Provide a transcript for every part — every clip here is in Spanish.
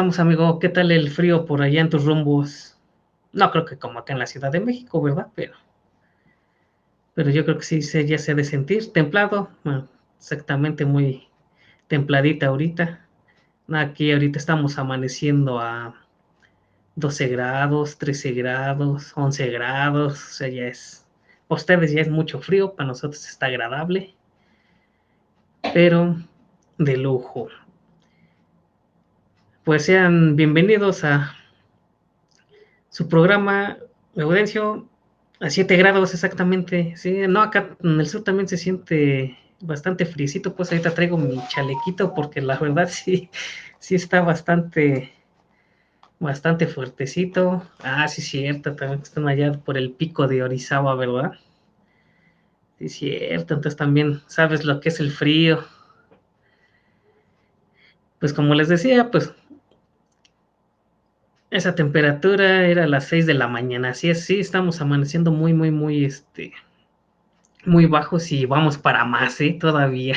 estamos, amigo? ¿Qué tal el frío por allá en tus rumbos? No creo que como acá en la Ciudad de México, ¿verdad? Pero yo creo que sí ya se ha de sentir templado, exactamente muy templadita ahorita. Aquí ahorita estamos amaneciendo a 12 grados, 13 grados, 11 grados, o sea, para ustedes ya es mucho frío, para nosotros está agradable, pero de lujo. Pues sean bienvenidos a su programa, Gaudencio, a 7 grados exactamente. Sí, no, acá en el sur también se siente bastante friecito, pues ahorita traigo mi chalequito porque la verdad sí está bastante fuertecito. Ah, sí, cierto, también están allá por el pico de Orizaba, ¿verdad? Sí, cierto, entonces también sabes lo que es el frío. Pues como les decía, pues esa temperatura era a las 6 de la mañana, así es, sí, estamos amaneciendo muy bajos y vamos para más, ¿eh? Todavía.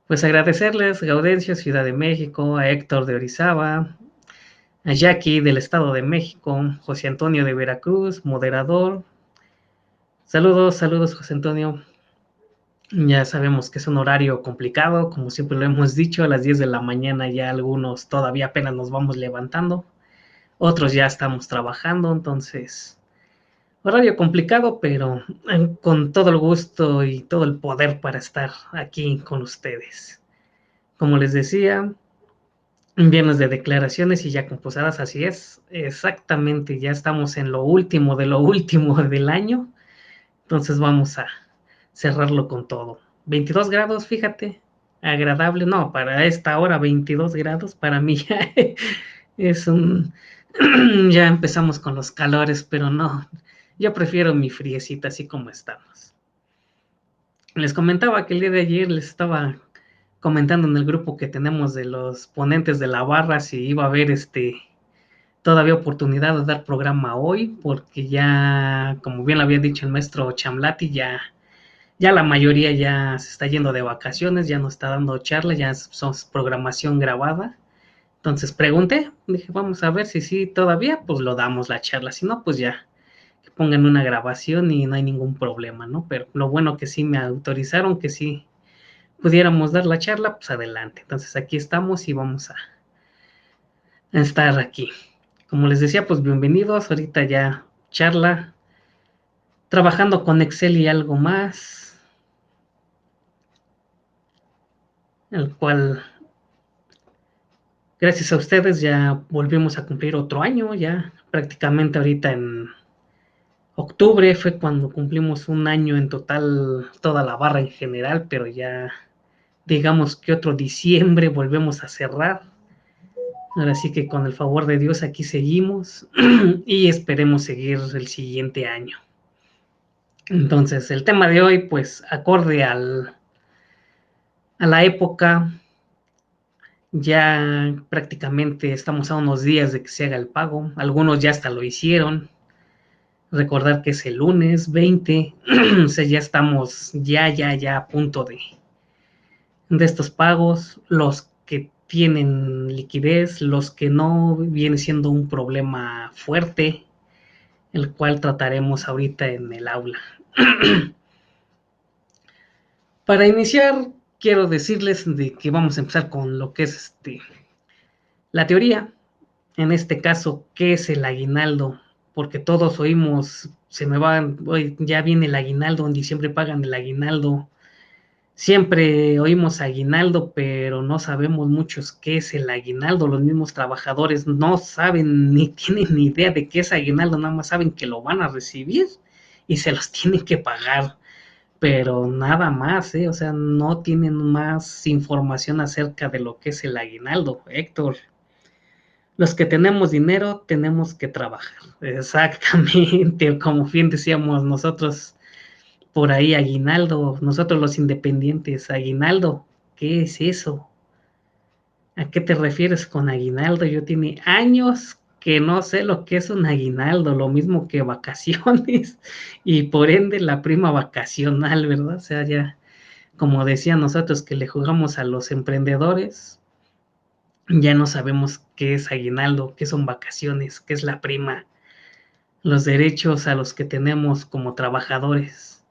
Pues agradecerles, Gaudencio, Ciudad de México, a Héctor de Orizaba, a Jackie del Estado de México, José Antonio de Veracruz, moderador. Saludos, José Antonio. Ya sabemos que es un horario complicado, como siempre lo hemos dicho, a las 10 de la mañana ya algunos todavía apenas nos vamos levantando, otros ya estamos trabajando, entonces horario complicado, pero con todo el gusto y todo el poder para estar aquí con ustedes. Como les decía, viernes de declaraciones y ya composadas, así es, exactamente, ya estamos en lo último de lo último del año, entonces vamos a cerrarlo con todo. 22 grados, fíjate, agradable, no, para esta hora 22 grados, para mí ya es un... ya empezamos con los calores, pero no, yo prefiero mi friecita así como estamos. Les comentaba que el día de ayer les estaba comentando en el grupo que tenemos de los ponentes de la barra si iba a haber todavía oportunidad de dar programa hoy, porque ya, como bien lo había dicho el maestro Chamlati, ya la mayoría ya se está yendo de vacaciones, ya no está dando charlas, ya son programación grabada. Entonces pregunté, dije, vamos a ver si sí todavía, pues lo damos la charla, si no, pues ya que pongan una grabación y no hay ningún problema, ¿no? Pero lo bueno que sí me autorizaron que sí pudiéramos dar la charla, pues adelante. Entonces aquí estamos y vamos a estar aquí. Como les decía, pues bienvenidos. Ahorita ya charla, trabajando con Excel y algo más, el cual, gracias a ustedes, ya volvimos a cumplir otro año, ya prácticamente ahorita en octubre fue cuando cumplimos un año en total, toda la barra en general, pero ya digamos que otro diciembre volvemos a cerrar. Ahora sí que con el favor de Dios aquí seguimos y esperemos seguir el siguiente año. Entonces, el tema de hoy, pues, acorde a la época, ya prácticamente estamos a unos días de que se haga el pago. Algunos ya hasta lo hicieron. Recordar que es el lunes 20, o sea, ya estamos ya a punto de estos pagos. Los que tienen liquidez, los que no, viene siendo un problema fuerte, el cual trataremos ahorita en el aula. Para iniciar, quiero decirles de que vamos a empezar con lo que es la teoría. En este caso, ¿qué es el aguinaldo? Porque todos oímos, hoy ya viene el aguinaldo, en diciembre pagan el aguinaldo. Siempre oímos aguinaldo, pero no sabemos muchos qué es el aguinaldo. Los mismos trabajadores no saben ni tienen ni idea de qué es aguinaldo, nada más saben que lo van a recibir y se los tienen que pagar, pero nada más, ¿eh? O sea, no tienen más información acerca de lo que es el aguinaldo, Héctor. Los que tenemos dinero tenemos que trabajar. Exactamente, como bien decíamos nosotros por ahí, aguinaldo, nosotros los independientes, aguinaldo, ¿qué es eso? ¿A qué te refieres con aguinaldo? Yo tiene años que no sé lo que es un aguinaldo, lo mismo que vacaciones y por ende la prima vacacional, ¿verdad? O sea, ya, como decían nosotros que le jugamos a los emprendedores, Ya no sabemos qué es aguinaldo, qué son vacaciones, qué es la prima, los derechos a los que tenemos como trabajadores.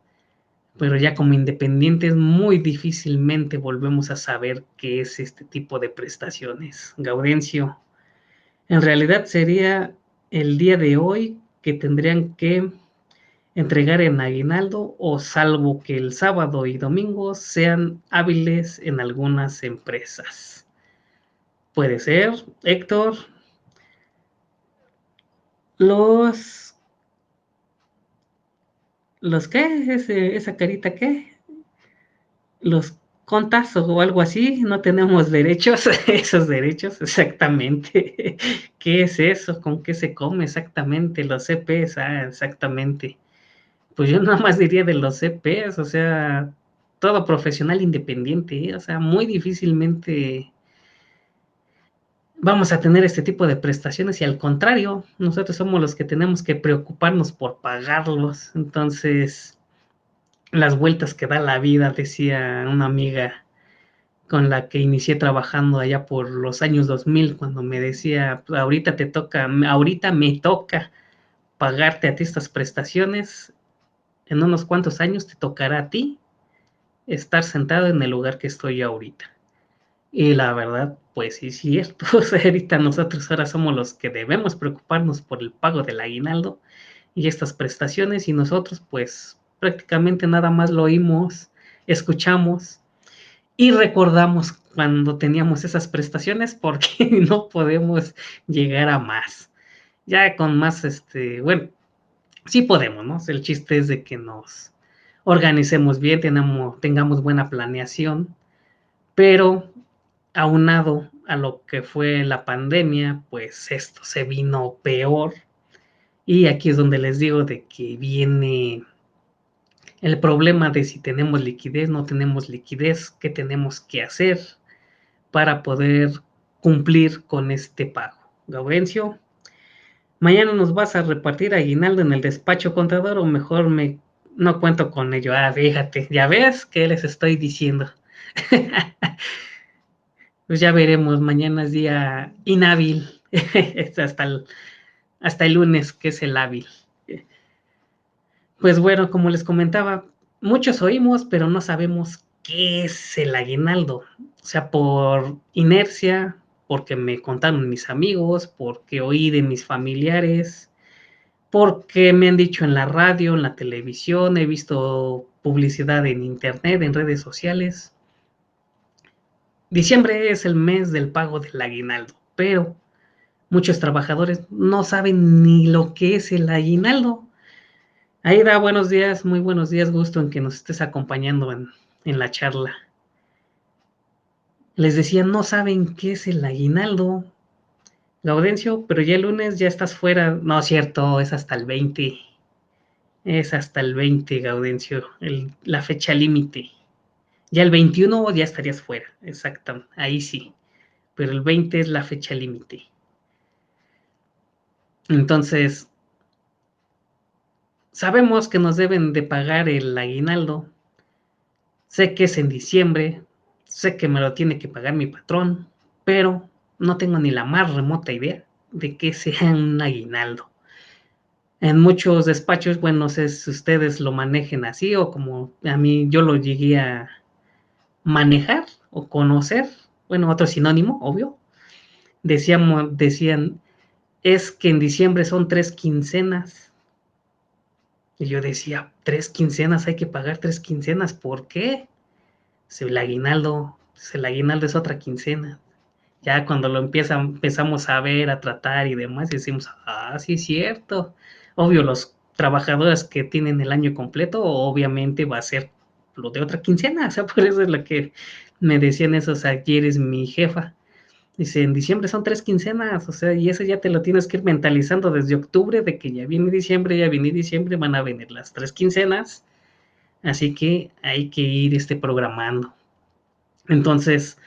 Pero ya como independientes muy difícilmente volvemos a saber qué es este tipo de prestaciones. Gaudencio, en realidad sería el día de hoy que tendrían que entregar en aguinaldo, o salvo que el sábado y domingo sean hábiles en algunas empresas. Puede ser, Héctor, los qué, esa carita qué, los contas o algo así, no tenemos derechos, esos derechos, exactamente. ¿Qué es eso? ¿Con qué se come exactamente? Los CPs, exactamente. Pues yo nada más diría de los CPs, o sea, todo profesional independiente, o sea, muy difícilmente vamos a tener este tipo de prestaciones y al contrario, nosotros somos los que tenemos que preocuparnos por pagarlos. Entonces, las vueltas que da la vida, decía una amiga con la que inicié trabajando allá por los años 2000, cuando me decía, "Pues, ahorita te toca, ahorita me toca pagarte a ti estas prestaciones, en unos cuantos años te tocará a ti estar sentado en el lugar que estoy yo ahorita". Y la verdad, pues sí es cierto, o sea, ahorita nosotros ahora somos los que debemos preocuparnos por el pago del aguinaldo y estas prestaciones, y nosotros pues prácticamente nada más lo oímos, escuchamos y recordamos cuando teníamos esas prestaciones porque no podemos llegar a más. Ya con más, bueno, sí podemos, ¿no? El chiste es de que nos organicemos bien, tengamos buena planeación, pero aunado a lo que fue la pandemia, pues esto se vino peor. Y aquí es donde les digo de que viene el problema de si tenemos liquidez, no tenemos liquidez, qué tenemos que hacer para poder cumplir con este pago. Gaudencio, mañana nos vas a repartir aguinaldo en el despacho contador, o mejor no cuento con ello. Fíjate, ya ves qué les estoy diciendo. Pues ya veremos, mañana es día inhábil. Hasta el lunes, que es el hábil. Pues bueno, como les comentaba, muchos oímos, pero no sabemos qué es el aguinaldo. O sea, por inercia, porque me contaron mis amigos, porque oí de mis familiares, porque me han dicho en la radio, en la televisión, he visto publicidad en internet, en redes sociales. Diciembre es el mes del pago del aguinaldo, pero muchos trabajadores no saben ni lo que es el aguinaldo. Aida, buenos días, muy buenos días, gusto en que nos estés acompañando en la charla. Les decía, no saben qué es el aguinaldo, Gaudencio, pero ya el lunes ya estás fuera. No es cierto, es hasta el 20. Es hasta el 20, Gaudencio, la fecha límite. Ya el 21 ya estarías fuera, exacto, ahí sí. Pero el 20 es la fecha límite. Entonces, sabemos que nos deben de pagar el aguinaldo. Sé que es en diciembre, sé que me lo tiene que pagar mi patrón, pero no tengo ni la más remota idea de que sea un aguinaldo. En muchos despachos, bueno, no sé si ustedes lo manejen así o como a mí yo lo llegué a manejar o conocer, bueno, otro sinónimo, obvio. Decían, es que en diciembre son 3 quincenas. Y yo decía, 3 quincenas, hay que pagar 3 quincenas, ¿por qué? Si el aguinaldo es otra quincena. Ya cuando empezamos a ver, a tratar y demás, decimos, sí es cierto. Obvio, los trabajadores que tienen el año completo, obviamente va a ser lo de otra quincena. O sea, por eso es lo que me decían esos ayeres mi jefa. Dice, en diciembre son 3 quincenas, o sea, y eso ya te lo tienes que ir mentalizando desde octubre, de que ya viene diciembre, van a venir las 3 quincenas, así que hay que ir programando. Entonces,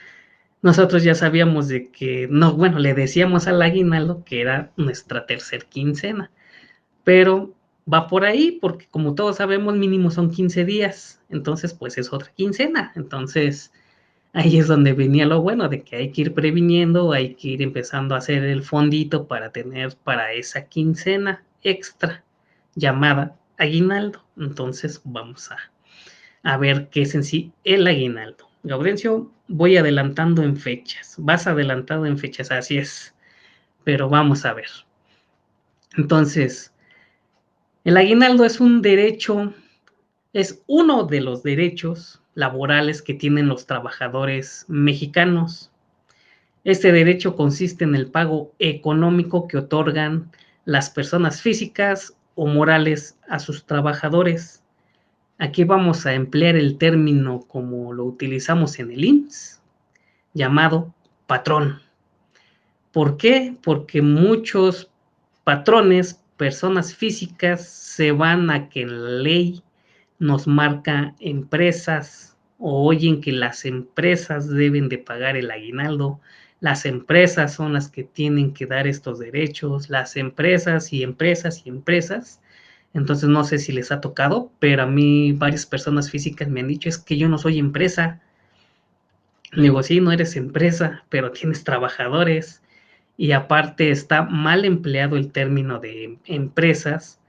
nosotros ya sabíamos de que, no, bueno, le decíamos al aguinaldo que era nuestra tercer quincena, pero va por ahí porque como todos sabemos, mínimo son 15 días, entonces pues es otra quincena. Entonces, Ahí es donde venía lo bueno de que hay que ir previniendo, hay que ir empezando a hacer el fondito para tener para esa quincena extra llamada aguinaldo. Entonces vamos a ver qué es en sí el aguinaldo. Gaudencio, voy adelantando en fechas. Vas adelantado en fechas, así es. Pero vamos a ver. Entonces, el aguinaldo es un derecho, es uno de los derechos laborales que tienen los trabajadores mexicanos. Este derecho consiste en el pago económico que otorgan las personas físicas o morales a sus trabajadores. Aquí vamos a emplear el término como lo utilizamos en el IMSS, llamado patrón. ¿Por qué? Porque muchos patrones, personas físicas, se van a que en la ley nos marca empresas o oyen que las empresas deben de pagar el aguinaldo. Las empresas son las que tienen que dar estos derechos, las empresas y empresas y empresas. Entonces no sé si les ha tocado, pero a mí varias personas físicas me han dicho es que yo no soy empresa. Le digo, sí, no eres empresa, pero tienes trabajadores y aparte está mal empleado el término de empresas,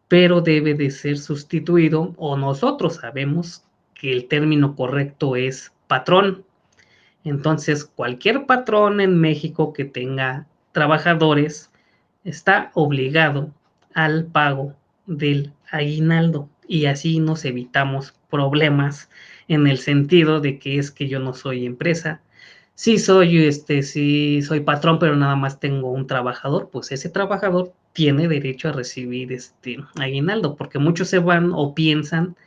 pero debe de ser sustituido, o nosotros sabemos que el término correcto es patrón. Entonces, cualquier patrón en México que tenga trabajadores está obligado al pago del aguinaldo y así nos evitamos problemas en el sentido de que es que yo no soy empresa. Sí soy patrón, pero nada más tengo un trabajador, pues ese trabajador tiene derecho a recibir aguinaldo, porque muchos se van o piensan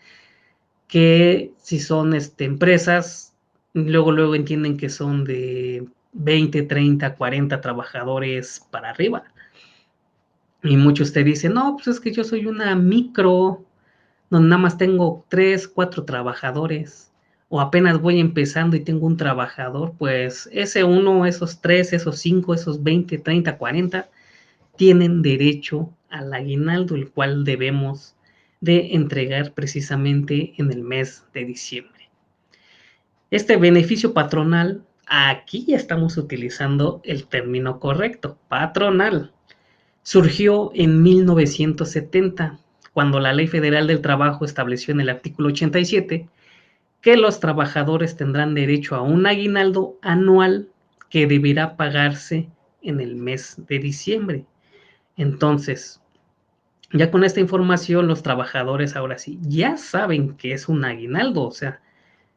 que si son empresas, luego entienden que son de 20, 30, 40 trabajadores para arriba. Y muchos te dicen, no, pues es que yo soy una micro, donde nada más tengo 3, 4 trabajadores, o apenas voy empezando y tengo un trabajador, pues ese uno, esos 3, esos 5, esos 20, 30, 40, tienen derecho al aguinaldo, el cual debemos de entregar precisamente en el mes de diciembre. Este beneficio patronal, aquí ya estamos utilizando el término correcto, patronal. Surgió en 1970, cuando la Ley Federal del Trabajo estableció en el artículo 87 que los trabajadores tendrán derecho a un aguinaldo anual que deberá pagarse en el mes de diciembre. Entonces, ya con esta información, los trabajadores ahora sí ya saben que es un aguinaldo, o sea,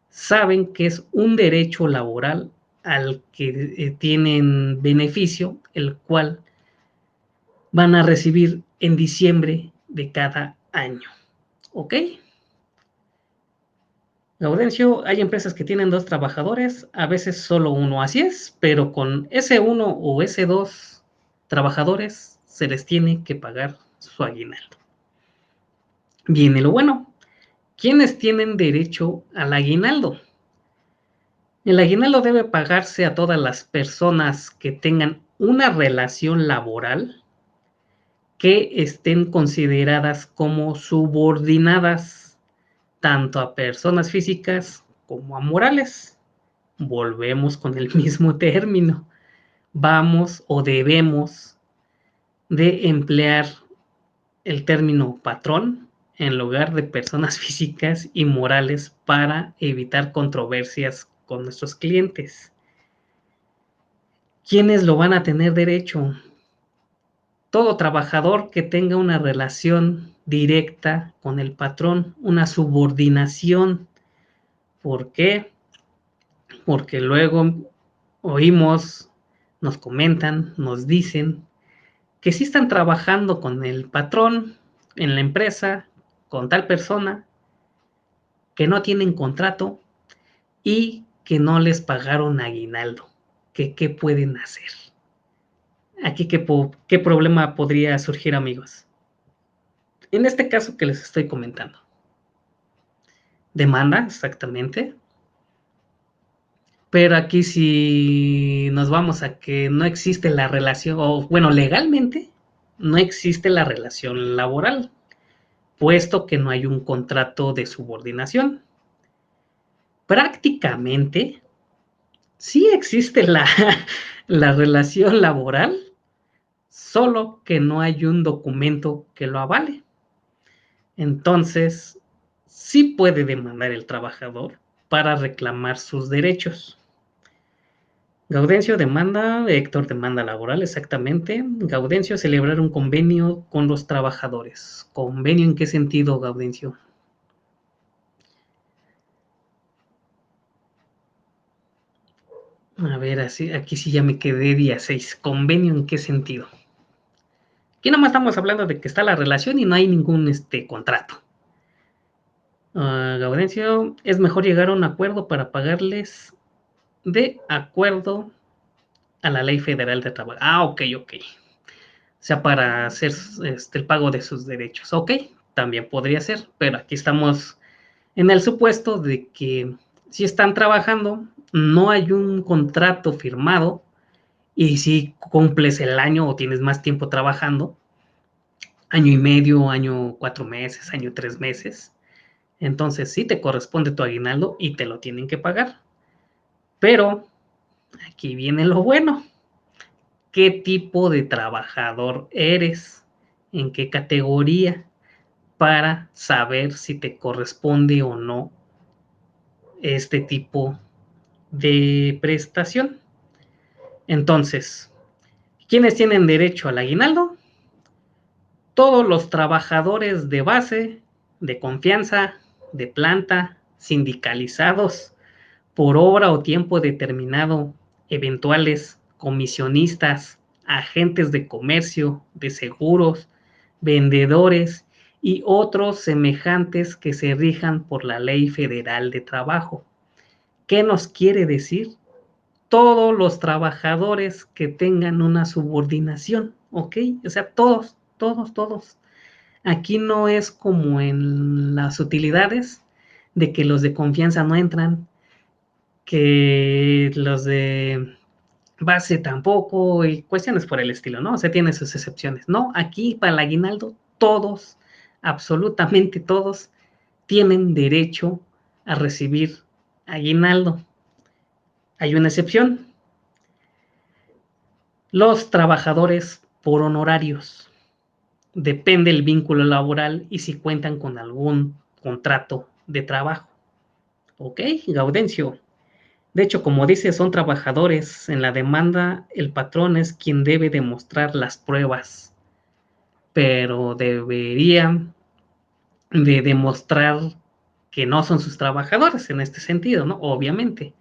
saben que es un derecho laboral al que tienen beneficio, el cual van a recibir en diciembre de cada año. ¿Ok? Gaudencio, hay empresas que tienen 2 trabajadores, a veces solo uno, así es, pero con ese uno o ese 2 trabajadores se les tiene que pagar su aguinaldo. Viene lo bueno. ¿Quiénes tienen derecho al aguinaldo? El aguinaldo debe pagarse a todas las personas que tengan una relación laboral que estén consideradas como subordinadas tanto a personas físicas como a morales. Volvemos con el mismo término. Vamos o debemos de emplear el término patrón en lugar de personas físicas y morales para evitar controversias con nuestros clientes. ¿Quiénes lo van a tener derecho? Todo trabajador que tenga una relación directa con el patrón, una subordinación. ¿Por qué? Porque luego oímos, nos comentan, nos dicen que sí están trabajando con el patrón en la empresa, con tal persona, que no tienen contrato y que no les pagaron aguinaldo. ¿Qué pueden hacer? Aquí, ¿qué problema podría surgir, amigos? En este caso que les estoy comentando. Demanda, exactamente. Pero aquí si nos vamos a que no existe la relación, o bueno, legalmente no existe la relación laboral, puesto que no hay un contrato de subordinación. Prácticamente, Sí existe la relación laboral, solo que no hay un documento que lo avale. Entonces, sí puede demandar el trabajador para reclamar sus derechos. Gaudencio demanda, Héctor demanda laboral, exactamente. Gaudencio celebrar un convenio con los trabajadores. ¿Convenio en qué sentido, Gaudencio? A ver, así, aquí sí ya me quedé día 6. ¿Convenio en qué sentido? Aquí nomás estamos hablando de que está la relación y no hay ningún contrato. Gaudencio, es mejor llegar a un acuerdo para pagarles de acuerdo a la Ley Federal de Trabajo. Ok, ok. O sea, para hacer el pago de sus derechos. Ok, también podría ser, pero aquí estamos en el supuesto de que si están trabajando, no hay un contrato firmado y si cumples el año o tienes más tiempo trabajando, año y medio, año 4 meses, año 3 meses, entonces sí te corresponde tu aguinaldo y te lo tienen que pagar. Pero aquí viene lo bueno. ¿Qué tipo de trabajador eres? ¿En qué categoría? Para saber si te corresponde o no este tipo de prestación. Entonces, ¿quiénes tienen derecho al aguinaldo? Todos los trabajadores de base, de confianza, de planta, sindicalizados, por obra o tiempo determinado, eventuales comisionistas, agentes de comercio, de seguros, vendedores y otros semejantes que se rijan por la Ley Federal de Trabajo. ¿Qué nos quiere decir? Todos los trabajadores que tengan una subordinación, ¿ok? O sea, todos, todos, todos. Aquí no es como en las utilidades de que los de confianza no entran, que los de base tampoco, y cuestiones por el estilo, ¿no? O sea, tiene sus excepciones. No, aquí para el aguinaldo, todos, absolutamente todos, tienen derecho a recibir aguinaldo. Hay una excepción, los trabajadores por honorarios. Depende el vínculo laboral y si cuentan con algún contrato de trabajo. ¿Ok, Gaudencio? De hecho, como dice, son trabajadores. En la demanda, el patrón es quien debe demostrar las pruebas, pero debería de demostrar que no son sus trabajadores en este sentido, ¿no? Obviamente.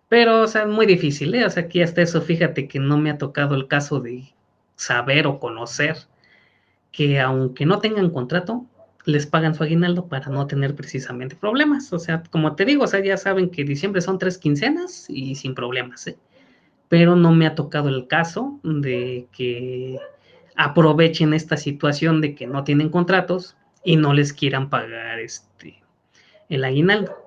Pero, o sea, es muy difícil, ¿eh? O sea, aquí hasta eso, fíjate que no me ha tocado el caso de saber o conocer que aunque no tengan contrato, les pagan su aguinaldo para no tener precisamente problemas. O sea, como te digo, o sea, ya saben que diciembre son 3 quincenas y sin problemas, ¿eh? Pero no me ha tocado el caso de que aprovechen esta situación de que no tienen contratos y no les quieran pagar el aguinaldo.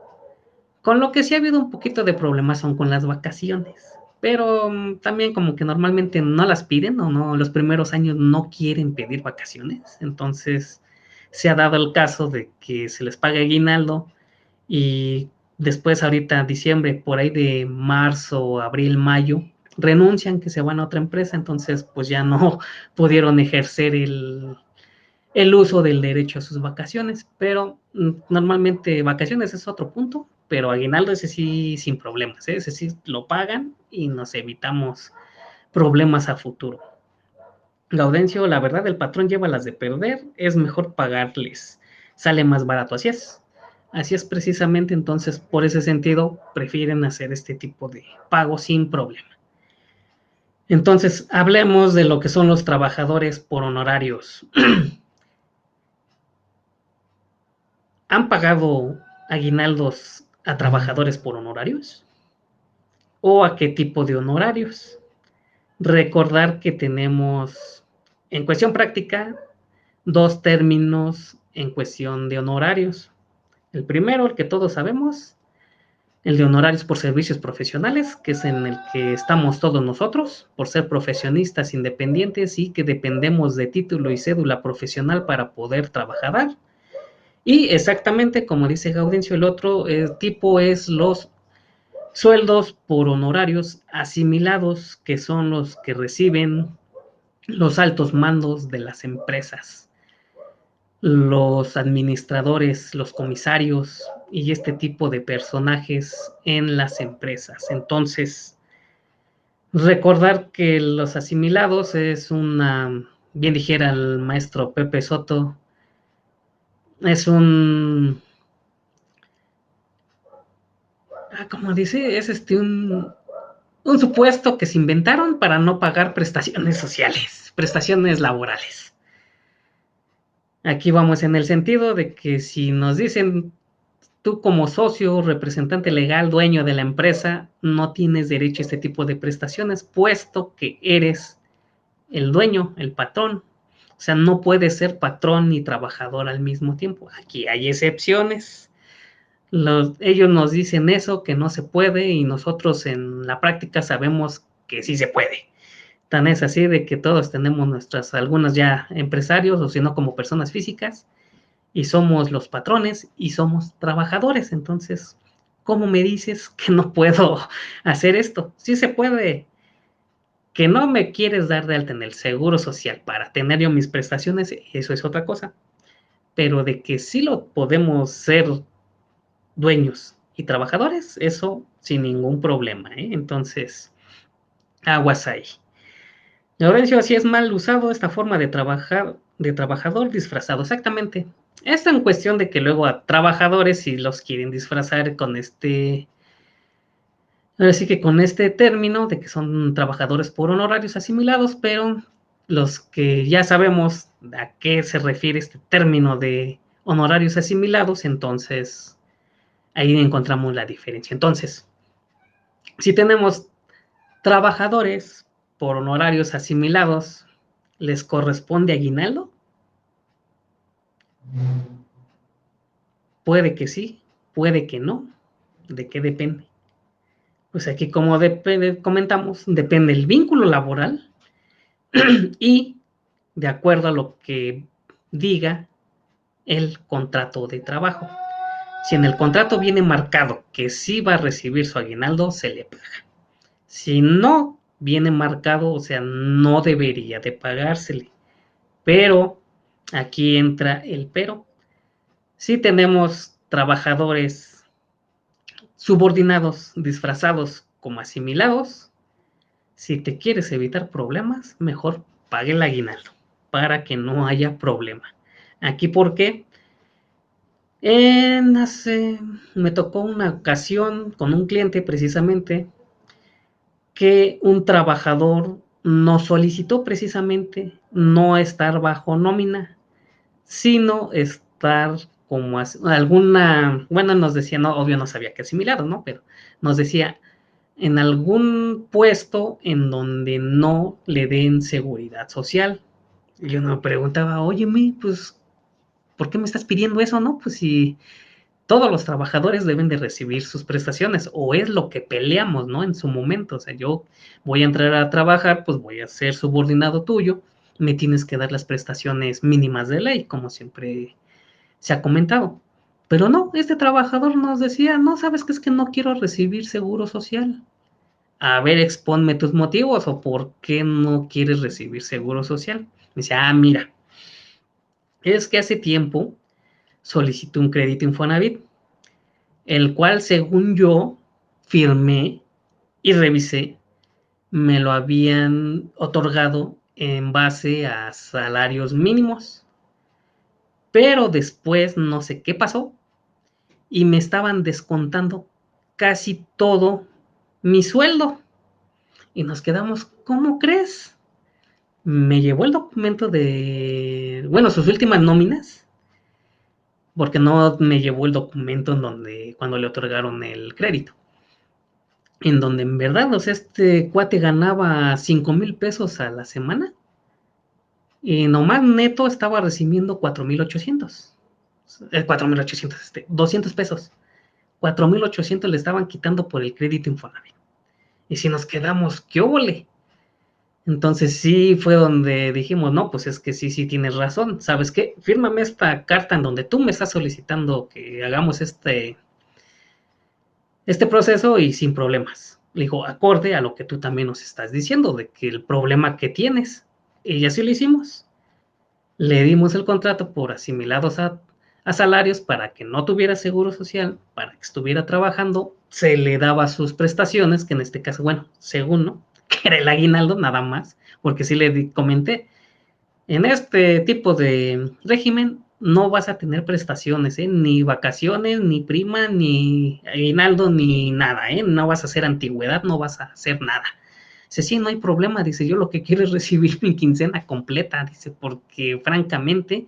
Con lo que sí ha habido un poquito de problemas son con las vacaciones. Pero también como que normalmente no las piden o no, los primeros años no quieren pedir vacaciones. Entonces se ha dado el caso de que se les paga aguinaldo y después ahorita diciembre, por ahí de marzo, abril, mayo, renuncian que se van a otra empresa. Entonces pues ya no pudieron ejercer el uso del derecho a sus vacaciones, pero normalmente vacaciones es otro punto, pero aguinaldo ese sí sin problemas, ¿eh? Ese sí lo pagan y nos evitamos problemas a futuro. Gaudencio, la verdad el patrón lleva las de perder, es mejor pagarles, sale más barato, así es precisamente, entonces por ese sentido prefieren hacer este tipo de pago sin problema. Entonces, hablemos de lo que son los trabajadores por honorarios. ¿Han pagado aguinaldos a trabajadores por honorarios? ¿O a qué tipo de honorarios? Recordar que tenemos, en cuestión práctica, dos términos en cuestión de honorarios. El primero, el que todos sabemos, el de honorarios por servicios profesionales, que es en el que estamos todos nosotros, por ser profesionistas independientes y que dependemos de título y cédula profesional para poder trabajar. Y exactamente como dice Gaudencio, el otro tipo es los Sueldos por honorarios asimilados, que son los que reciben los altos mandos de las empresas, los administradores, los comisarios y este tipo de personajes en las empresas. Entonces, recordar que los asimilados es una, bien dijera el maestro Pepe Soto, es como dice, es un supuesto que se inventaron para no pagar prestaciones sociales, prestaciones laborales. Aquí vamos en el sentido de que si nos dicen tú como socio, representante legal, dueño de la empresa, no tienes derecho a este tipo de prestaciones, puesto que eres el dueño, el patrón. O sea, no puedes ser patrón ni trabajador al mismo tiempo. Aquí hay excepciones. Ellos nos dicen eso, que no se puede, y nosotros en la práctica sabemos que sí se puede. Tan es así de que todos tenemos algunos ya empresarios, o si no como personas físicas, y somos los patrones y somos trabajadores. Entonces, ¿cómo me dices que no puedo hacer esto? Sí se puede. Que no me quieres dar de alta en el seguro social para tener yo mis prestaciones, eso es otra cosa. Pero de que sí lo podemos ser dueños y trabajadores, eso sin ningún problema, ¿eh? Entonces, aguas ahí. Laurencio, así es mal usado esta forma de trabajar, de trabajador disfrazado, exactamente. Esto en cuestión de que luego a trabajadores si los quieren disfrazar con ahora sí que con este término de que son trabajadores por honorarios asimilados, pero los que ya sabemos a qué se refiere este término de honorarios asimilados, entonces ahí encontramos la diferencia. Entonces, si tenemos trabajadores por honorarios asimilados, ¿les corresponde aguinaldo? Puede que sí, puede que no. ¿De qué depende? Pues aquí, como comentamos, depende el vínculo laboral y de acuerdo a lo que diga el contrato de trabajo. Si en el contrato viene marcado que sí va a recibir su aguinaldo, se le paga. Si no viene marcado, o sea, no debería de pagársele. Pero aquí entra el pero. Si tenemos trabajadores subordinados disfrazados como asimilados, si te quieres evitar problemas, mejor pague el aguinaldo para que no haya problema. Aquí, ¿por qué? Me tocó una ocasión con un cliente precisamente que un trabajador no solicitó precisamente no estar bajo nómina, sino estar como alguna, bueno, nos decía, no, obvio no sabía que asimilado, ¿no? Pero nos decía, en algún puesto en donde no le den seguridad social. Y yo me preguntaba, óyeme, pues, ¿por qué me estás pidiendo eso, no? Pues si todos los trabajadores deben de recibir sus prestaciones, o es lo que peleamos, ¿no? En su momento, o sea, yo voy a entrar a trabajar, pues voy a ser subordinado tuyo, me tienes que dar las prestaciones mínimas de ley, como siempre se ha comentado. Pero no, este trabajador nos decía, no, sabes que es que no quiero recibir seguro social. A ver, exponme tus motivos o por qué no quieres recibir seguro social. Me dice, mira, es que hace tiempo solicité un crédito Infonavit, el cual según yo firmé y revisé, me lo habían otorgado en base a salarios mínimos, pero después no sé qué pasó y me estaban descontando casi todo mi sueldo. Y nos quedamos, ¿cómo crees? Me llevó el documento de, bueno, sus últimas nóminas, porque no me llevó el documento en donde, cuando le otorgaron el crédito, en donde en verdad, o sea, este cuate ganaba 5,000 pesos a la semana y nomás neto estaba recibiendo 4,800, 4,800, 200 pesos, 4,800 le estaban quitando por el crédito Infonavit. Y si nos quedamos, ¿qué óvole? Entonces sí fue donde dijimos, no, pues es que sí, sí tienes razón. ¿Sabes qué? Fírmame esta carta en donde tú me estás solicitando que hagamos este proceso y sin problemas. Le dijo, acorde a lo que tú también nos estás diciendo, de que el problema que tienes. Y así lo hicimos. Le dimos el contrato por asimilados a salarios para que no tuviera seguro social, para que estuviera trabajando, se le daba sus prestaciones, que en este caso, bueno, según, ¿no? Que era el aguinaldo nada más, porque sí le comenté, en este tipo de régimen no vas a tener prestaciones, ¿eh? Ni vacaciones, ni prima, ni aguinaldo, ni nada, ¿eh? No vas a hacer antigüedad, no vas a hacer nada. Dice, sí, no hay problema, dice, yo lo que quiero es recibir mi quincena completa, dice, porque francamente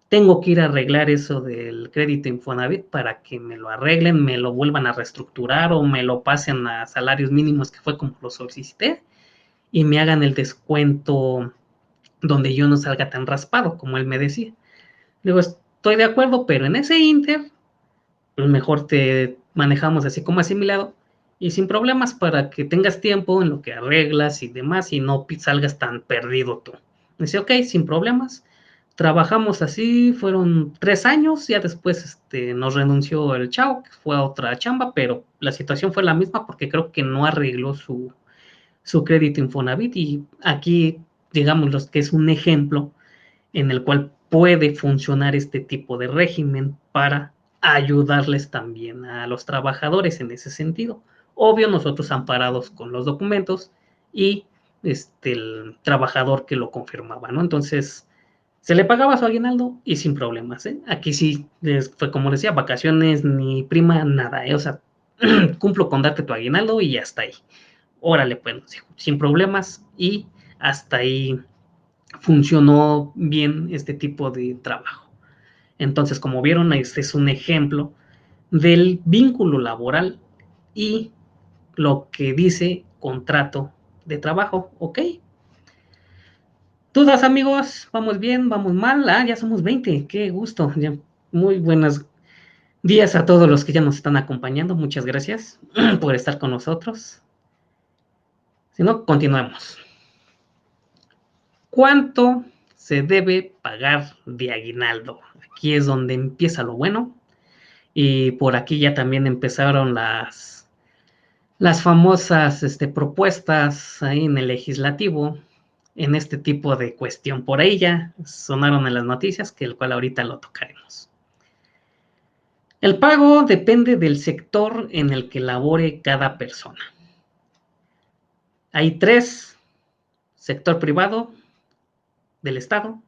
tengo que ir a arreglar eso del crédito Infonavit para que me lo arreglen, me lo vuelvan a reestructurar o me lo pasen a salarios mínimos, que fue como lo solicité, y me hagan el descuento donde yo no salga tan raspado, como él me decía. Digo, estoy de acuerdo, pero en ese inter, pues mejor te manejamos así como asimilado y sin problemas para que tengas tiempo en lo que arreglas y demás y no salgas tan perdido tú. Dice, ok, sin problemas. Trabajamos así, fueron 3 años, ya después nos renunció el chavo, que fue a otra chamba, pero la situación fue la misma porque creo que no arregló su crédito Infonavit y aquí, digamos, que es un ejemplo en el cual puede funcionar este tipo de régimen para ayudarles también a los trabajadores en ese sentido. Obvio, nosotros amparados con los documentos y el trabajador que lo confirmaba, ¿no? Entonces, se le pagaba su aguinaldo y sin problemas, ¿eh? Aquí sí, fue como decía, vacaciones, ni prima, nada, ¿eh? O sea, cumplo con darte tu aguinaldo y hasta ahí. Órale, pues, sin problemas y hasta ahí funcionó bien este tipo de trabajo. Entonces, como vieron, este es un ejemplo del vínculo laboral y lo que dice contrato de trabajo, ¿ok? ¿Dudas, amigos? ¿Vamos bien? ¿Vamos mal? Ah, ya somos 20, qué gusto. Ya, muy buenos días a todos los que ya nos están acompañando. Muchas gracias por estar con nosotros. Si no, continuemos. ¿Cuánto se debe pagar de aguinaldo? Aquí es donde empieza lo bueno. Y por aquí ya también empezaron las famosas propuestas ahí en el legislativo en este tipo de cuestión. Por ahí ya sonaron en las noticias, que el cual ahorita lo tocaremos. El pago depende del sector en el que labore cada persona. Hay tres: sector privado, del Estado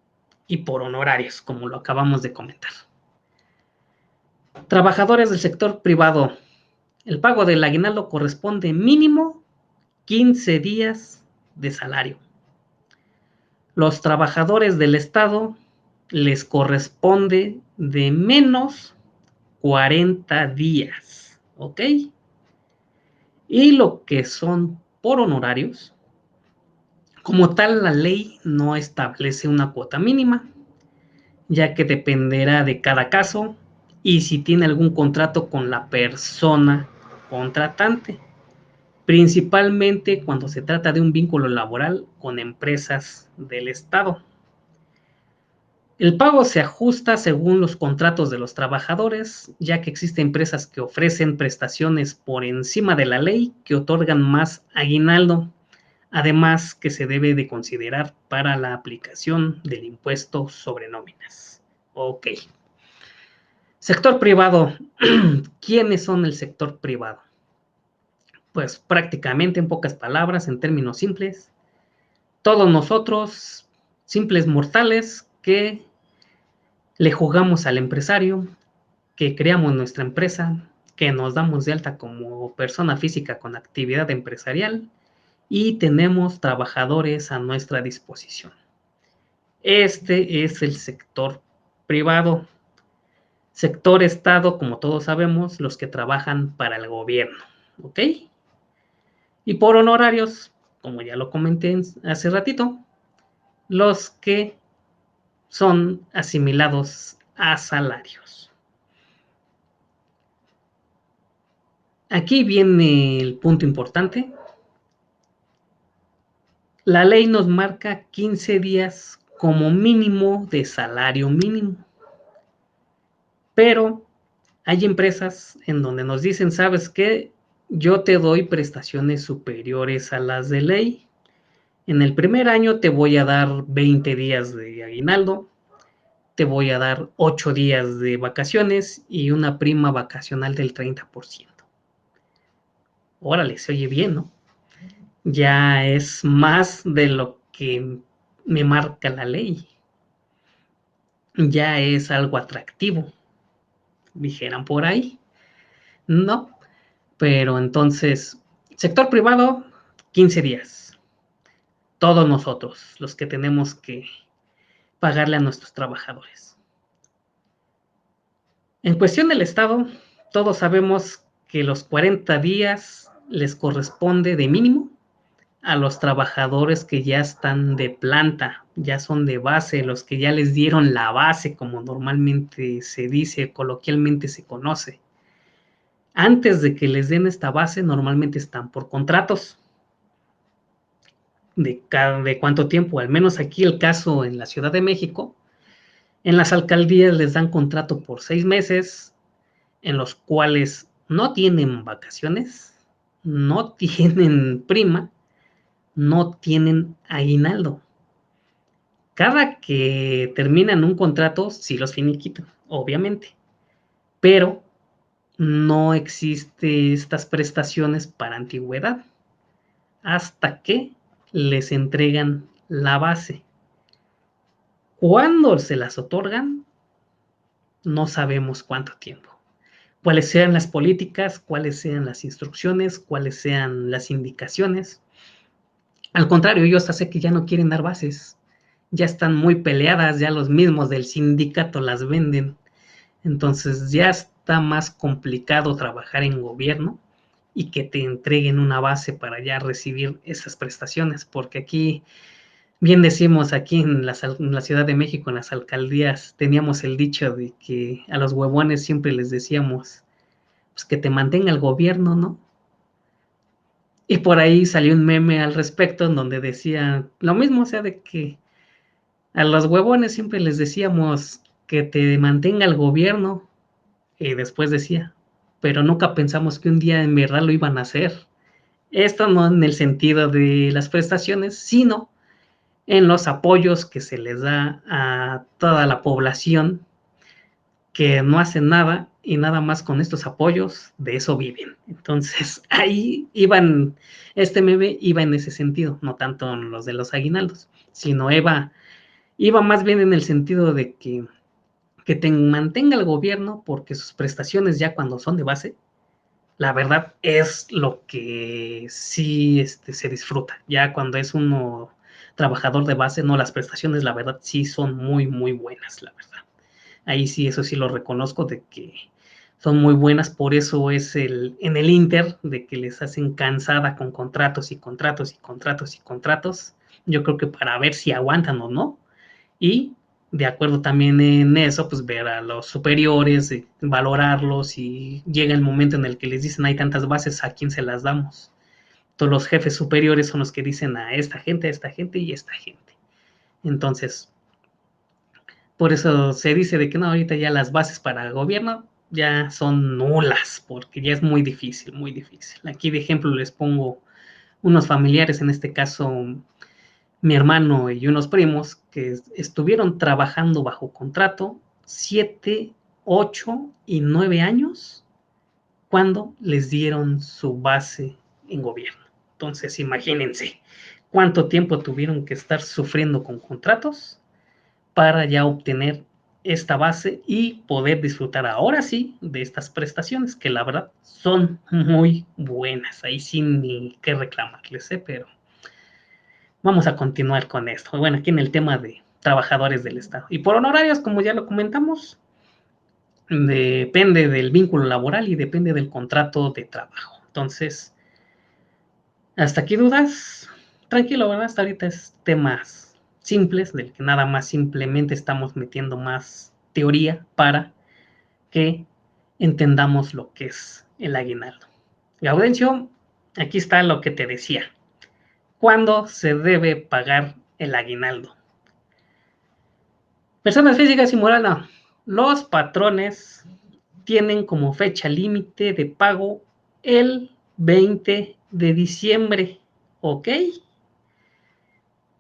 y por honorarios, como lo acabamos de comentar. Trabajadores del sector privado. El pago del aguinaldo corresponde mínimo 15 días de salario. Los trabajadores del Estado les corresponde de menos 40 días, ¿ok? Y lo que son por honorarios, como tal, la ley no establece una cuota mínima, ya que dependerá de cada caso y si tiene algún contrato con la persona contratante, principalmente cuando se trata de un vínculo laboral con empresas del Estado. El pago se ajusta según los contratos de los trabajadores, ya que existen empresas que ofrecen prestaciones por encima de la ley que otorgan más aguinaldo, además que se debe de considerar para la aplicación del impuesto sobre nóminas. Ok. Sector privado. ¿Quiénes son el sector privado? Pues prácticamente, en pocas palabras, en términos simples, todos nosotros, simples mortales, que le jugamos al empresario, que creamos nuestra empresa, que nos damos de alta como persona física con actividad empresarial y tenemos trabajadores a nuestra disposición. Este es el sector privado. Sector Estado, como todos sabemos, los que trabajan para el gobierno, ¿ok? Y por honorarios, como ya lo comenté hace ratito, los que son asimilados a salarios. Aquí viene el punto importante. La ley nos marca 15 días como mínimo de salario mínimo, pero Hay empresas en donde nos dicen, ¿sabes qué? Yo te doy prestaciones superiores a las de ley. En el primer año te voy a dar 20 días de aguinaldo, te voy a dar 8 días de vacaciones y una prima vacacional del 30%. Órale, se oye bien, ¿no? Ya es más de lo que me marca la ley. Ya es algo atractivo, dijeran por ahí. No, pero entonces, sector privado, 15 días. Todos nosotros, los que tenemos que pagarle a nuestros trabajadores. En cuestión del Estado, todos sabemos que los 40 días les corresponde de mínimo a los trabajadores que ya están de planta, ya son de base, los que ya les dieron la base, como normalmente se dice, coloquialmente se conoce. Antes de que les den esta base, normalmente están por contratos. De cuánto tiempo, al menos aquí el caso en la Ciudad de México, en las alcaldías les dan contrato por 6 meses, en los cuales no tienen vacaciones, no tienen prima, no tienen aguinaldo. Cada que terminan un contrato, sí los finiquitan, obviamente, pero no existe estas prestaciones para antigüedad hasta que les entregan la base. Cuando se las otorgan, no sabemos cuánto tiempo. Cuáles sean las políticas, cuáles sean las instrucciones, cuáles sean las indicaciones. Al contrario, yo hasta sé que ya no quieren dar bases. Ya están muy peleadas, ya los mismos del sindicato las venden. Entonces ya está más complicado trabajar en gobierno y que te entreguen una base para ya recibir esas prestaciones, porque aquí, bien decimos, aquí en la Ciudad de México, en las alcaldías, teníamos el dicho de que a los huevones siempre les decíamos, pues que te mantenga el gobierno, ¿no? Y por ahí salió un meme al respecto en donde decía lo mismo, o sea, de que a los huevones siempre les decíamos que te mantenga el gobierno, y después decía, pero nunca pensamos que un día en verdad lo iban a hacer. Esto no en el sentido de las prestaciones, sino en los apoyos que se les da a toda la población que no hacen nada y nada más con estos apoyos de eso viven. Entonces ahí iban, este meme iba en ese sentido, no tanto en los de los aguinaldos, sino iba más bien en el sentido de que te mantenga el gobierno porque sus prestaciones ya cuando son de base, la verdad es lo que sí se disfruta. Ya cuando es uno trabajador de base, no, las prestaciones, la verdad, sí son muy, muy buenas, la verdad. Ahí sí, eso sí lo reconozco de que son muy buenas, por eso es en el Inter de que les hacen cansada con contratos y contratos y contratos y contratos. Yo creo que para ver si aguantan o no. Y de acuerdo también en eso, pues ver a los superiores, valorarlos y llega el momento en el que les dicen hay tantas bases, ¿a quién se las damos? Todos los jefes superiores son los que dicen a esta gente y esta gente. Entonces, por eso se dice de que no, ahorita ya las bases para el gobierno ya son nulas, porque ya es muy difícil, muy difícil. Aquí de ejemplo les pongo unos familiares, en este caso mi hermano y unos primos, que estuvieron trabajando bajo contrato 7, 8 y 9 años cuando les dieron su base en gobierno. Entonces, imagínense cuánto tiempo tuvieron que estar sufriendo con contratos para ya obtener esta base y poder disfrutar ahora sí de estas prestaciones que la verdad son muy buenas. Ahí sin ni qué reclamarles, pero vamos a continuar con esto. Bueno, aquí en el tema de trabajadores del Estado. Y por honorarios, como ya lo comentamos, depende del vínculo laboral y depende del contrato de trabajo. Entonces, hasta aquí dudas. Tranquilo, ¿verdad? Hasta ahorita es temas simples, del que nada más simplemente estamos metiendo más teoría para que entendamos lo que es el aguinaldo. Gaudencio, aquí está lo que te decía. ¿Cuándo se debe pagar el aguinaldo? Personas físicas y morales, no. Los patrones tienen como fecha límite de pago el 20 de diciembre, ¿ok?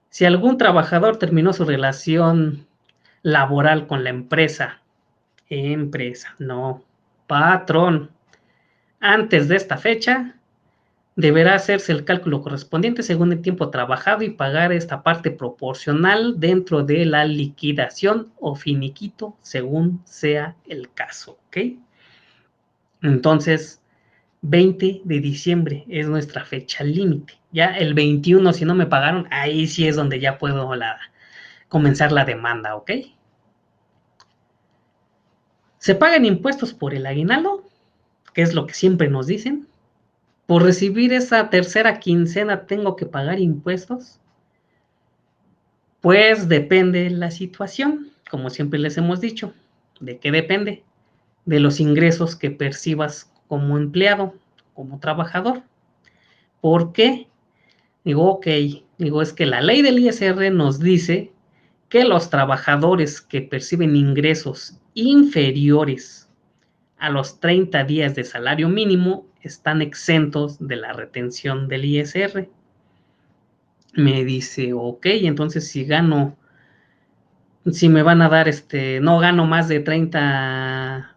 Si algún trabajador terminó su relación laboral con la empresa, no, patrón, antes de esta fecha, deberá hacerse el cálculo correspondiente según el tiempo trabajado y pagar esta parte proporcional dentro de la liquidación o finiquito, según sea el caso, ¿ok? Entonces, 20 de diciembre es nuestra fecha límite. Ya el 21, si no me pagaron, ahí sí es donde ya puedo comenzar la demanda, ¿ok? Se pagan impuestos por el aguinaldo, que es lo que siempre nos dicen. Por recibir esa tercera quincena tengo que pagar impuestos. Pues depende la situación, como siempre les hemos dicho. ¿De qué depende? De los ingresos que percibas como empleado, como trabajador. ¿Por qué? Digo, ok, digo, es que la ley del ISR nos dice que los trabajadores que perciben ingresos inferiores a los 30 días de salario mínimo están exentos de la retención del ISR. Me dice, ok, entonces si me van a dar, no gano más de 30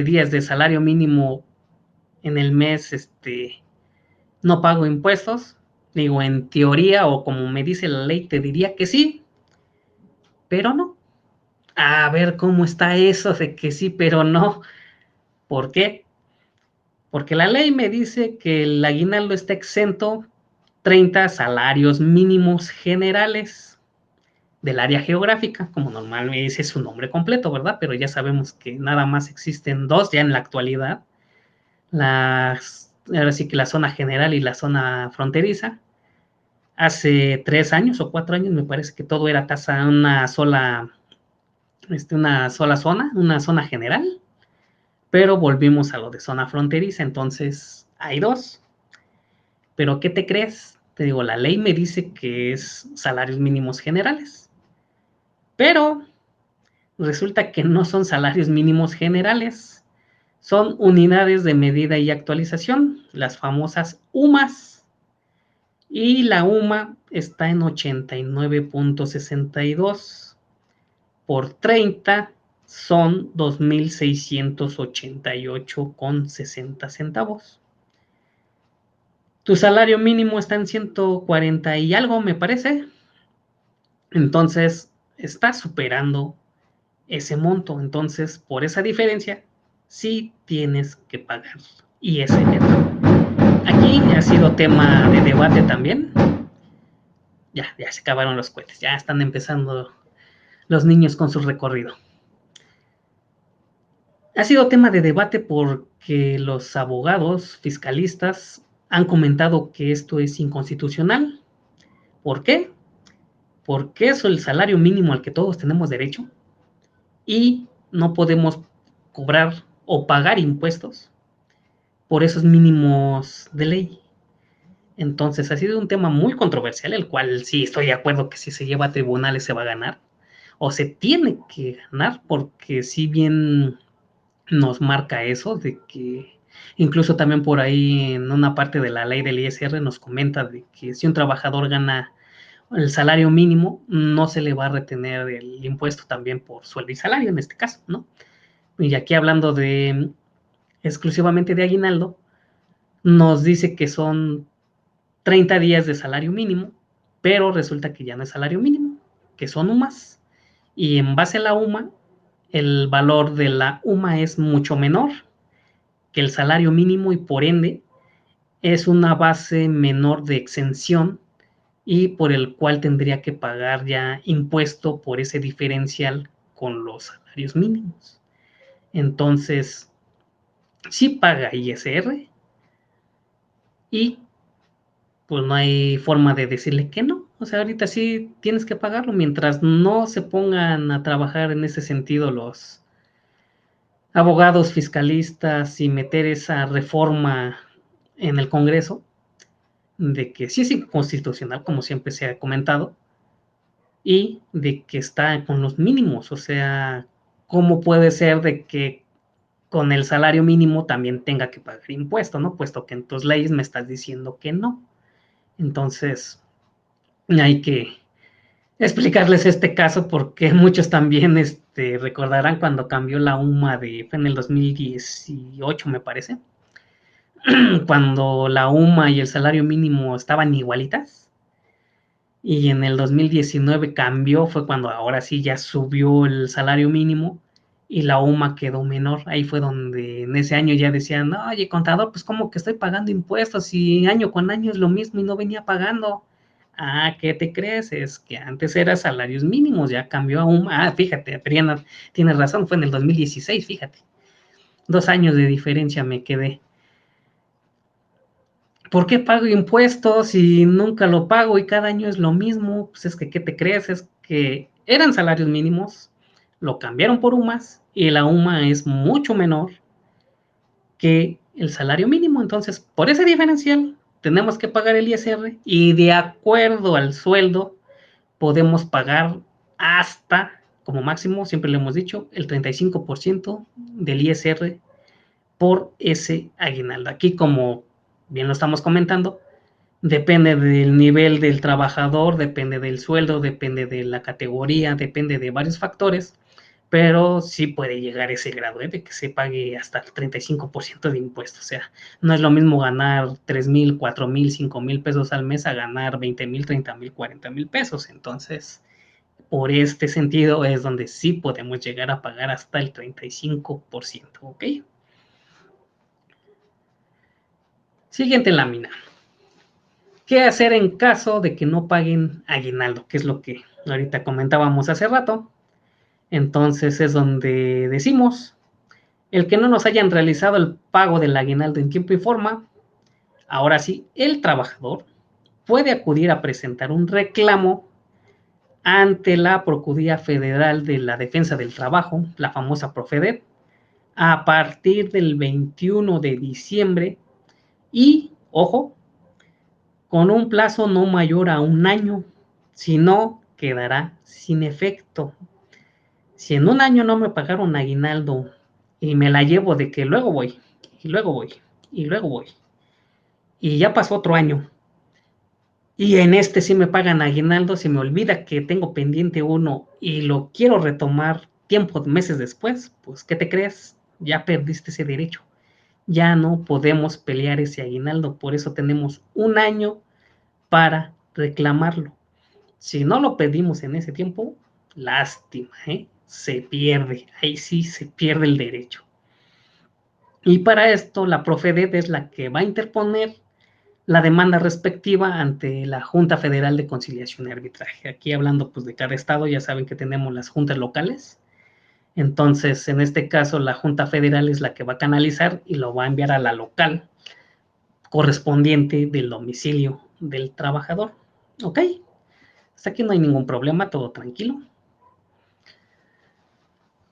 días de salario mínimo en el mes, no pago impuestos. Digo, en teoría o como me dice la ley, te diría que sí, pero no. A ver cómo está eso de que sí, pero no. ¿Por qué? Porque la ley me dice que el aguinaldo está exento 30 salarios mínimos generales del área geográfica, como normalmente dice su nombre completo, ¿verdad? Pero ya sabemos que nada más existen dos ya en la actualidad. Ahora sí que la zona general y la zona fronteriza. Hace 3 años o 4 años me parece que todo era tasa, una sola zona, una zona general, pero volvimos a lo de zona fronteriza, entonces hay dos. Pero ¿qué te crees? Te digo, la ley me dice que es salarios mínimos generales, pero resulta que no son salarios mínimos generales, son unidades de medida y actualización, las famosas UMAS, y la UMA está en 89.62 por 30 son 2,688,60 centavos. Tu salario mínimo está en 140 y algo, me parece. Entonces, está superando ese monto. Entonces, por esa diferencia, sí tienes que pagar ISR. Aquí ha sido tema de debate también. Ya se acabaron los cohetes. Ya están empezando los niños con su recorrido. Ha sido tema de debate porque los abogados fiscalistas han comentado que esto es inconstitucional. ¿Por qué? Porque es el salario mínimo al que todos tenemos derecho y no podemos cobrar o pagar impuestos por esos mínimos de ley. Entonces ha sido un tema muy controversial, el cual sí estoy de acuerdo que si se lleva a tribunales se va a ganar o se tiene que ganar, porque si bien nos marca eso, de que incluso también por ahí en una parte de la ley del ISR nos comenta de que si un trabajador gana el salario mínimo, no se le va a retener el impuesto también por sueldo y salario en este caso, ¿no? Y aquí hablando de exclusivamente de aguinaldo, nos dice que son 30 días de salario mínimo, pero resulta que ya no es salario mínimo, que son UMAS. Y en base a la UMA, el valor de la UMA es mucho menor que el salario mínimo y por ende es una base menor de exención y por el cual tendría que pagar ya impuesto por ese diferencial con los salarios mínimos. Entonces, sí paga ISR y pues no hay forma de decirle que no. O sea, ahorita sí tienes que pagarlo mientras no se pongan a trabajar en ese sentido los abogados fiscalistas y meter esa reforma en el Congreso de que sí es inconstitucional, como siempre se ha comentado, y de que está con los mínimos. O sea, ¿cómo puede ser de que con el salario mínimo también tenga que pagar impuesto, ¿no? Puesto que en tus leyes me estás diciendo que no. Entonces, hay que explicarles este caso porque muchos también recordarán cuando cambió la UMA fue en el 2018, me parece, cuando la UMA y el salario mínimo estaban igualitas. Y en el 2019 cambió, fue cuando ahora sí ya subió el salario mínimo y la UMA quedó menor. Ahí fue donde en ese año ya decían, no, oye, contador, pues como que estoy pagando impuestos y año con año es lo mismo y no venía pagando. Ah, ¿qué te crees? Es que antes era salarios mínimos, ya cambió a UMA. Ah, fíjate, Adriana, tienes razón, fue en el 2016, fíjate. 2 años de diferencia me quedé. ¿Por qué pago impuestos y nunca lo pago y cada año es lo mismo? Pues es que, ¿qué te crees? Es que eran salarios mínimos, lo cambiaron por UMAS y la UMA es mucho menor que el salario mínimo. Entonces, por ese diferencial, tenemos que pagar el ISR y de acuerdo al sueldo, podemos pagar hasta, como máximo, siempre le hemos dicho, el 35% del ISR por ese aguinaldo. Aquí, como bien lo estamos comentando, depende del nivel del trabajador, depende del sueldo, depende de la categoría, depende de varios factores, pero sí puede llegar a ese grado, de que se pague hasta el 35% de impuestos. O sea, no es lo mismo ganar 3,000, 4,000, 5,000 pesos al mes a ganar 20,000, 30,000, 40,000 pesos. Entonces, por este sentido es donde sí podemos llegar a pagar hasta el 35%, ¿ok? Siguiente lámina. ¿Qué hacer en caso de que no paguen aguinaldo? Que es lo que ahorita comentábamos hace rato. Entonces es donde decimos, el que no nos hayan realizado el pago del aguinaldo en tiempo y forma, ahora sí, el trabajador puede acudir a presentar un reclamo ante la Procuraduría Federal de la Defensa del Trabajo, la famosa Profedet, a partir del 21 de diciembre y, ojo, con un plazo no mayor a un año, si no, quedará sin efecto. Si en un año no me pagaron aguinaldo y me la llevo de que luego voy, y luego voy, y luego voy, y ya pasó otro año, y en este sí me pagan aguinaldo, se me olvida que tengo pendiente uno y lo quiero retomar tiempo, meses después, pues ¿qué te crees? Ya perdiste ese derecho. Ya no podemos pelear ese aguinaldo, por eso tenemos un año para reclamarlo. Si no lo pedimos en ese tiempo, lástima, ¿eh? Se pierde, ahí sí se pierde el derecho. Y para esto la Profedet es la que va a interponer la demanda respectiva ante la Junta Federal de Conciliación y Arbitraje. Aquí hablando pues de cada estado, ya saben que tenemos las juntas locales. Entonces, en este caso, la Junta Federal es la que va a canalizar y lo va a enviar a la local correspondiente del domicilio del trabajador. ¿Ok? Hasta aquí no hay ningún problema, todo tranquilo.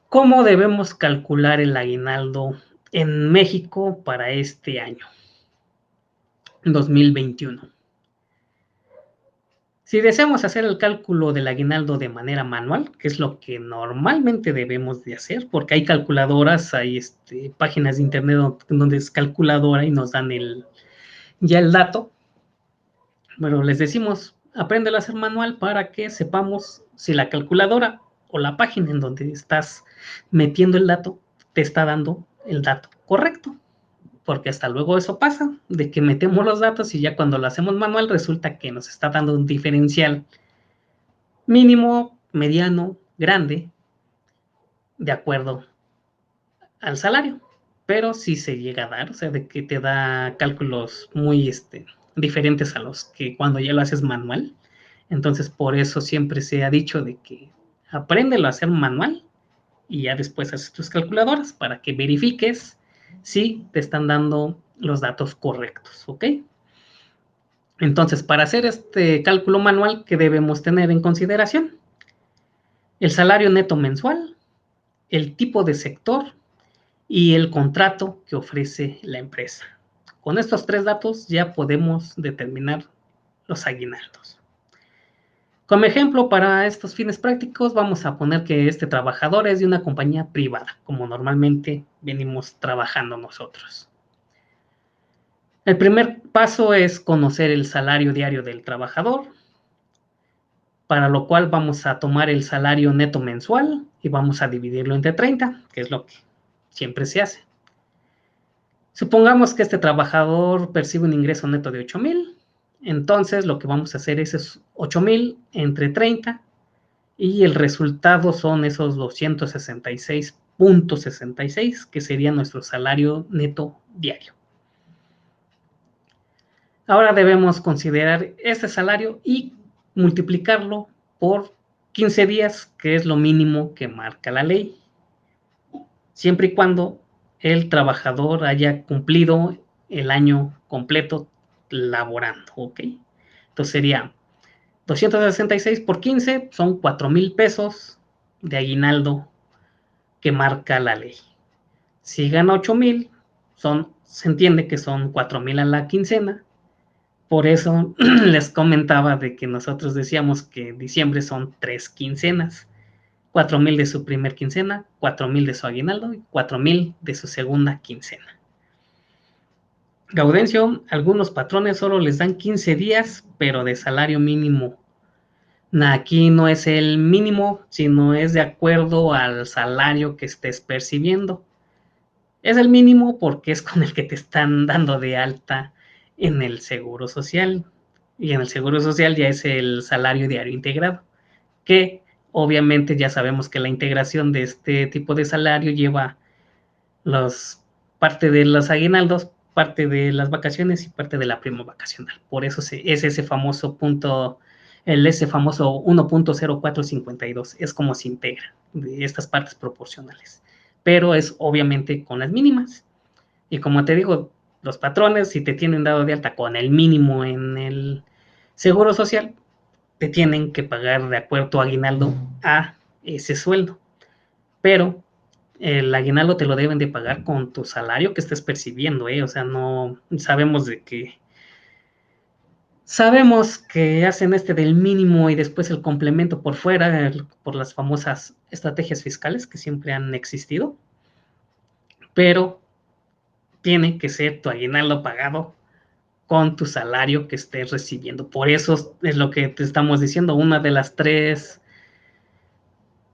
¿Cómo debemos calcular el aguinaldo en México para este año 2021? Si deseamos hacer el cálculo del aguinaldo de manera manual, que es lo que normalmente debemos de hacer, porque hay calculadoras, hay páginas de internet donde es calculadora y nos dan ya el dato. Bueno, les decimos, apréndelo a hacer manual para que sepamos si la calculadora o la página en donde estás metiendo el dato te está dando el dato correcto. Porque hasta luego eso pasa, de que metemos los datos y ya cuando lo hacemos manual resulta que nos está dando un diferencial mínimo, mediano, grande, de acuerdo al salario. Pero sí se llega a dar, o sea, de que te da cálculos muy diferentes a los que cuando ya lo haces manual. Entonces, por eso siempre se ha dicho de que apréndelo a hacer manual y ya después haces tus calculadoras para que verifiques si te están dando los datos correctos, ¿ok? Entonces, para hacer este cálculo manual, ¿qué debemos tener en consideración? El salario neto mensual, el tipo de sector y el contrato que ofrece la empresa. Con estos tres datos ya podemos determinar los aguinaldos. Como ejemplo, para estos fines prácticos, vamos a poner que este trabajador es de una compañía privada, como normalmente venimos trabajando nosotros. El primer paso es conocer el salario diario del trabajador, para lo cual vamos a tomar el salario neto mensual y vamos a dividirlo entre 30, que es lo que siempre se hace. Supongamos que este trabajador percibe un ingreso neto de 8,000, entonces lo que vamos a hacer es 8,000 entre 30 y el resultado son esos 266,66, que sería nuestro salario neto diario. Ahora debemos considerar este salario y multiplicarlo por 15 días, que es lo mínimo que marca la ley, siempre y cuando el trabajador haya cumplido el año completo laborando, ¿ok? Entonces sería 266 por 15, son 4,000 pesos de aguinaldo que marca la ley. Si gana 8,000, se entiende que son 4,000 a la quincena. Por eso les comentaba de que nosotros decíamos que diciembre son 3 quincenas. 4,000 de su primer quincena, 4,000 de su aguinaldo y 4,000 de su segunda quincena. Gaudencio, algunos patrones solo les dan 15 días, pero de salario mínimo. Aquí no es el mínimo, sino es de acuerdo al salario que estés percibiendo. Es el mínimo porque es con el que te están dando de alta en el Seguro Social. Y en el Seguro Social ya es el salario diario integrado, que obviamente ya sabemos que la integración de este tipo de salario lleva parte de los aguinaldos, parte de las vacaciones y parte de la prima vacacional. Por eso es ese famoso punto, ese famoso 1.0452, es como se integra de estas partes proporcionales, pero es obviamente con las mínimas. Y como te digo, los patrones, si te tienen dado de alta con el mínimo en el Seguro Social, te tienen que pagar de acuerdo a tu aguinaldo a ese sueldo. Pero el aguinaldo te lo deben de pagar con tu salario que estés percibiendo, ¿eh? O sea, no sabemos que hacen del mínimo y después el complemento por fuera, por las famosas estrategias fiscales que siempre han existido, pero tiene que ser tu aguinaldo pagado con tu salario que estés recibiendo. Por eso es lo que te estamos diciendo, una de las 3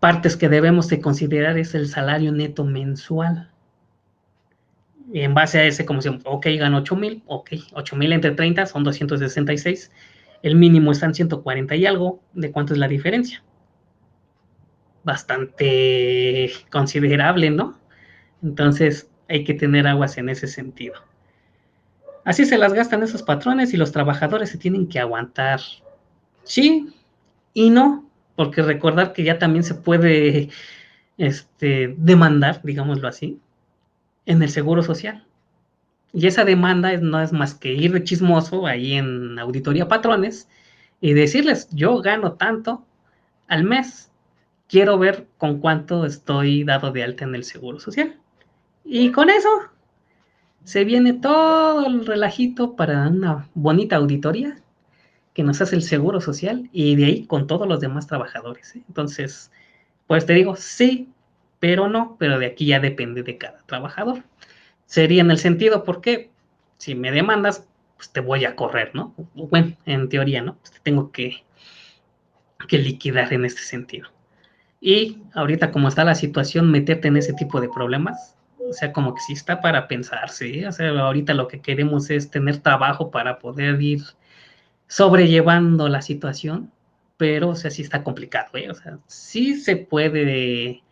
partes que debemos de considerar es el salario neto mensual. Y en base a ese, como si, ok, gano 8,000, ok, 8,000 entre 30 son 266, el mínimo están 140 y algo, ¿de cuánto es la diferencia? Bastante considerable, ¿no? Entonces hay que tener aguas en ese sentido. Así se las gastan esos patrones y los trabajadores se tienen que aguantar. Sí y no, porque recordar que ya también se puede demandar, digámoslo así, en el Seguro Social. Y esa demanda no es más que ir de chismoso ahí en Auditoría Patrones y decirles, yo gano tanto al mes, quiero ver con cuánto estoy dado de alta en el Seguro Social. Y con eso se viene todo el relajito para una bonita auditoría que nos hace el Seguro Social y de ahí con todos los demás trabajadores, ¿eh? Entonces, pues te digo, sí, pero no, pero de aquí ya depende de cada trabajador. Sería en el sentido porque si me demandas, pues te voy a correr, ¿no? Bueno, en teoría, ¿no? Pues te tengo que liquidar en este sentido. Y ahorita como está la situación, meterte en ese tipo de problemas, o sea, como que sí está para pensarse, ¿eh? O sea, ahorita lo que queremos es tener trabajo para poder ir sobrellevando la situación, pero, o sea, sí está complicado, ¿eh? O sea, sí se puede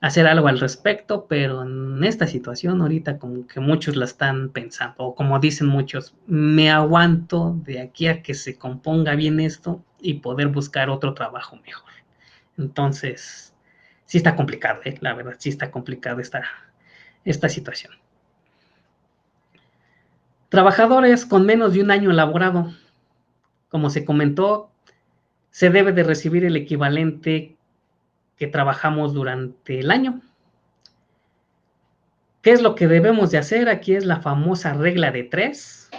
hacer algo al respecto, pero en esta situación ahorita como que muchos la están pensando, o como dicen muchos, me aguanto de aquí a que se componga bien esto y poder buscar otro trabajo mejor. Entonces, sí está complicado, la verdad, sí está complicada esta situación. Trabajadores con menos de un año laborado, como se comentó, se debe de recibir el equivalente que trabajamos durante el año. ¿Qué es lo que debemos de hacer? Aquí es la famosa regla de 3,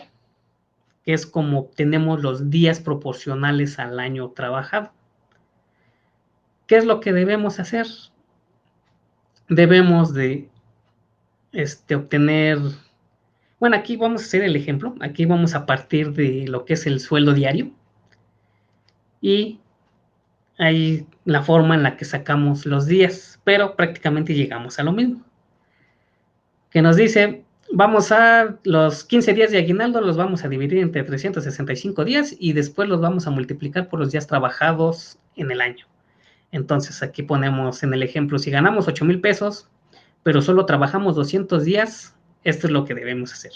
que es como obtenemos los días proporcionales al año trabajado. ¿Qué es lo que debemos hacer? Debemos de obtener, bueno, aquí vamos a hacer el ejemplo, aquí vamos a partir de lo que es el sueldo diario y hay la forma en la que sacamos los días, pero prácticamente llegamos a lo mismo. Que nos dice, vamos a los 15 días de aguinaldo, los vamos a dividir entre 365 días y después los vamos a multiplicar por los días trabajados en el año. Entonces aquí ponemos en el ejemplo, si ganamos 8,000 pesos, pero solo trabajamos 200 días, esto es lo que debemos hacer.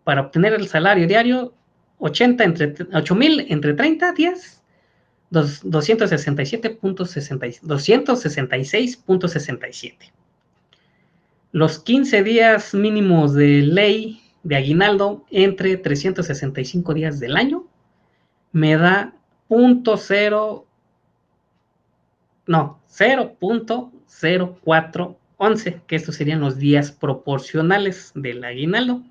Para obtener el salario diario, 8,000 entre 30 días, 266.67. Los 15 días mínimos de ley de aguinaldo entre 365 días del año me da 0.0411, que estos serían los días proporcionales del aguinaldo,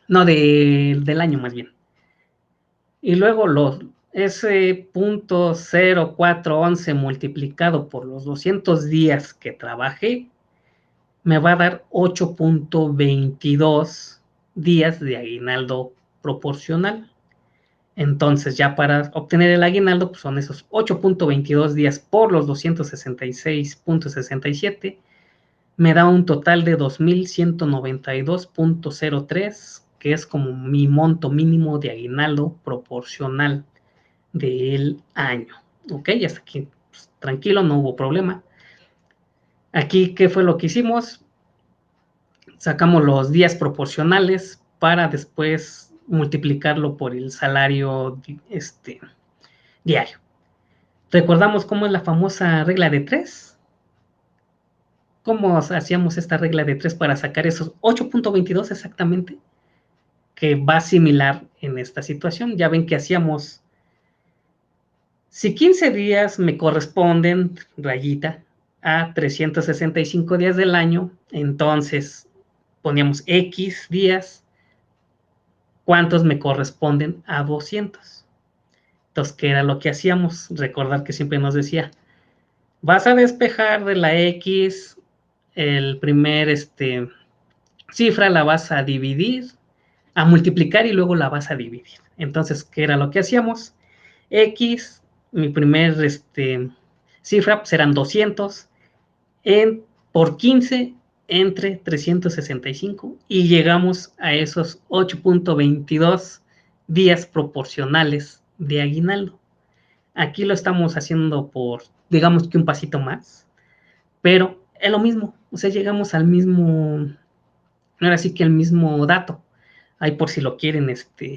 no del año más bien. Y luego ese 0.0411 multiplicado por los 200 días que trabajé me va a dar 8.22 días de aguinaldo proporcional. Entonces, ya para obtener el aguinaldo, pues son esos 8.22 días por los 266.67, me da un total de 2,192.03, que es como mi monto mínimo de aguinaldo proporcional del año. Ok, hasta aquí pues, tranquilo, no hubo problema. Aquí, ¿qué fue lo que hicimos? Sacamos los días proporcionales para después multiplicarlo por el salario diario. ¿Recordamos cómo es la famosa regla de 3? ¿Cómo hacíamos esta regla de 3 para sacar esos 8.22 exactamente? Que va similar en esta situación. Ya ven que hacíamos, si 15 días me corresponden, rayita, a 365 días del año, entonces poníamos X días, ¿cuántos me corresponden a 200? Entonces, ¿qué era lo que hacíamos? Recordar que siempre nos decía, vas a despejar de la X, el primer cifra la vas a dividir, a multiplicar y luego la vas a dividir. Entonces, ¿qué era lo que hacíamos? X, mi primer cifra, pues eran 200, por 15 entre 365 y llegamos a esos 8.22 días proporcionales de aguinaldo. Aquí lo estamos haciendo por, digamos que un pasito más, pero es lo mismo, o sea, llegamos al mismo, ahora sí que al mismo dato. Ahí por si lo quieren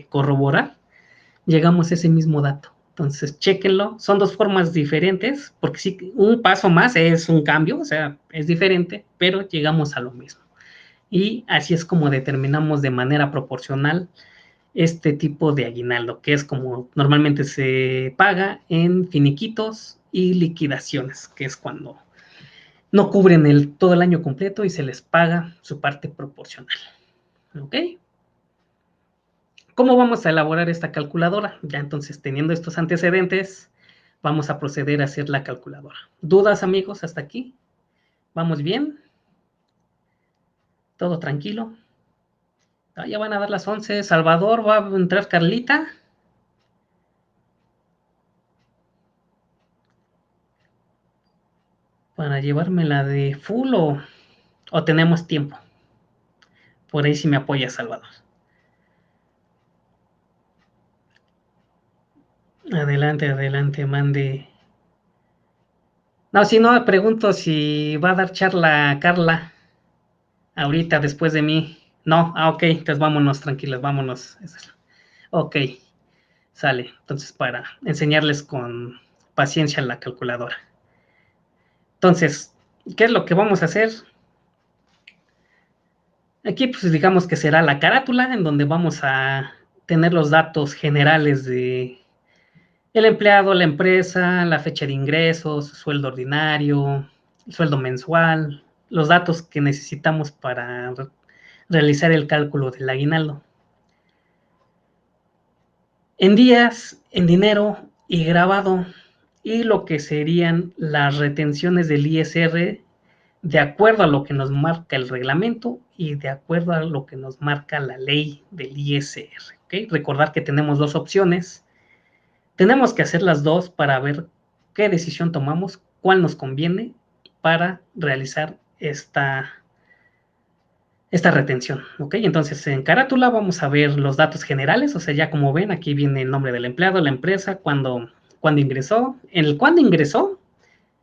corroborar, llegamos a ese mismo dato. Entonces, chéquenlo. Son dos formas diferentes, porque sí, un paso más es un cambio, o sea, es diferente, pero llegamos a lo mismo. Y así es como determinamos de manera proporcional este tipo de aguinaldo, que es como normalmente se paga en finiquitos y liquidaciones, que es cuando no cubren todo el año completo y se les paga su parte proporcional. ¿Ok? ¿Cómo vamos a elaborar esta calculadora? Ya entonces, teniendo estos antecedentes, vamos a proceder a hacer la calculadora. ¿Dudas, amigos, hasta aquí? ¿Vamos bien? ¿Todo tranquilo? Ah, ya van a dar las 11. Salvador, ¿va a entrar Carlita? Para llevármela de full o tenemos tiempo. Por ahí sí me apoya Salvador. Adelante, adelante, mande. No, si no, me pregunto si va a dar charla Carla ahorita después de mí. No, ok, entonces vámonos, tranquilos, vámonos. Ok, sale. Entonces, para enseñarles con paciencia la calculadora. Entonces, ¿qué es lo que vamos a hacer? Aquí, pues digamos que será la carátula, en donde vamos a tener los datos generales de el empleado, la empresa, la fecha de ingresos, sueldo ordinario, sueldo mensual, los datos que necesitamos para realizar el cálculo del aguinaldo. En días, en dinero y grabado, y lo que serían las retenciones del ISR de acuerdo a lo que nos marca el reglamento y de acuerdo a lo que nos marca la ley del ISR. ¿Okay? Recordar que tenemos dos opciones. Tenemos que hacer las dos para ver qué decisión tomamos, cuál nos conviene para realizar esta retención. ¿Ok? Entonces, en carátula vamos a ver los datos generales, o sea, ya como ven, aquí viene el nombre del empleado, la empresa, cuando ingresó. En el cuándo ingresó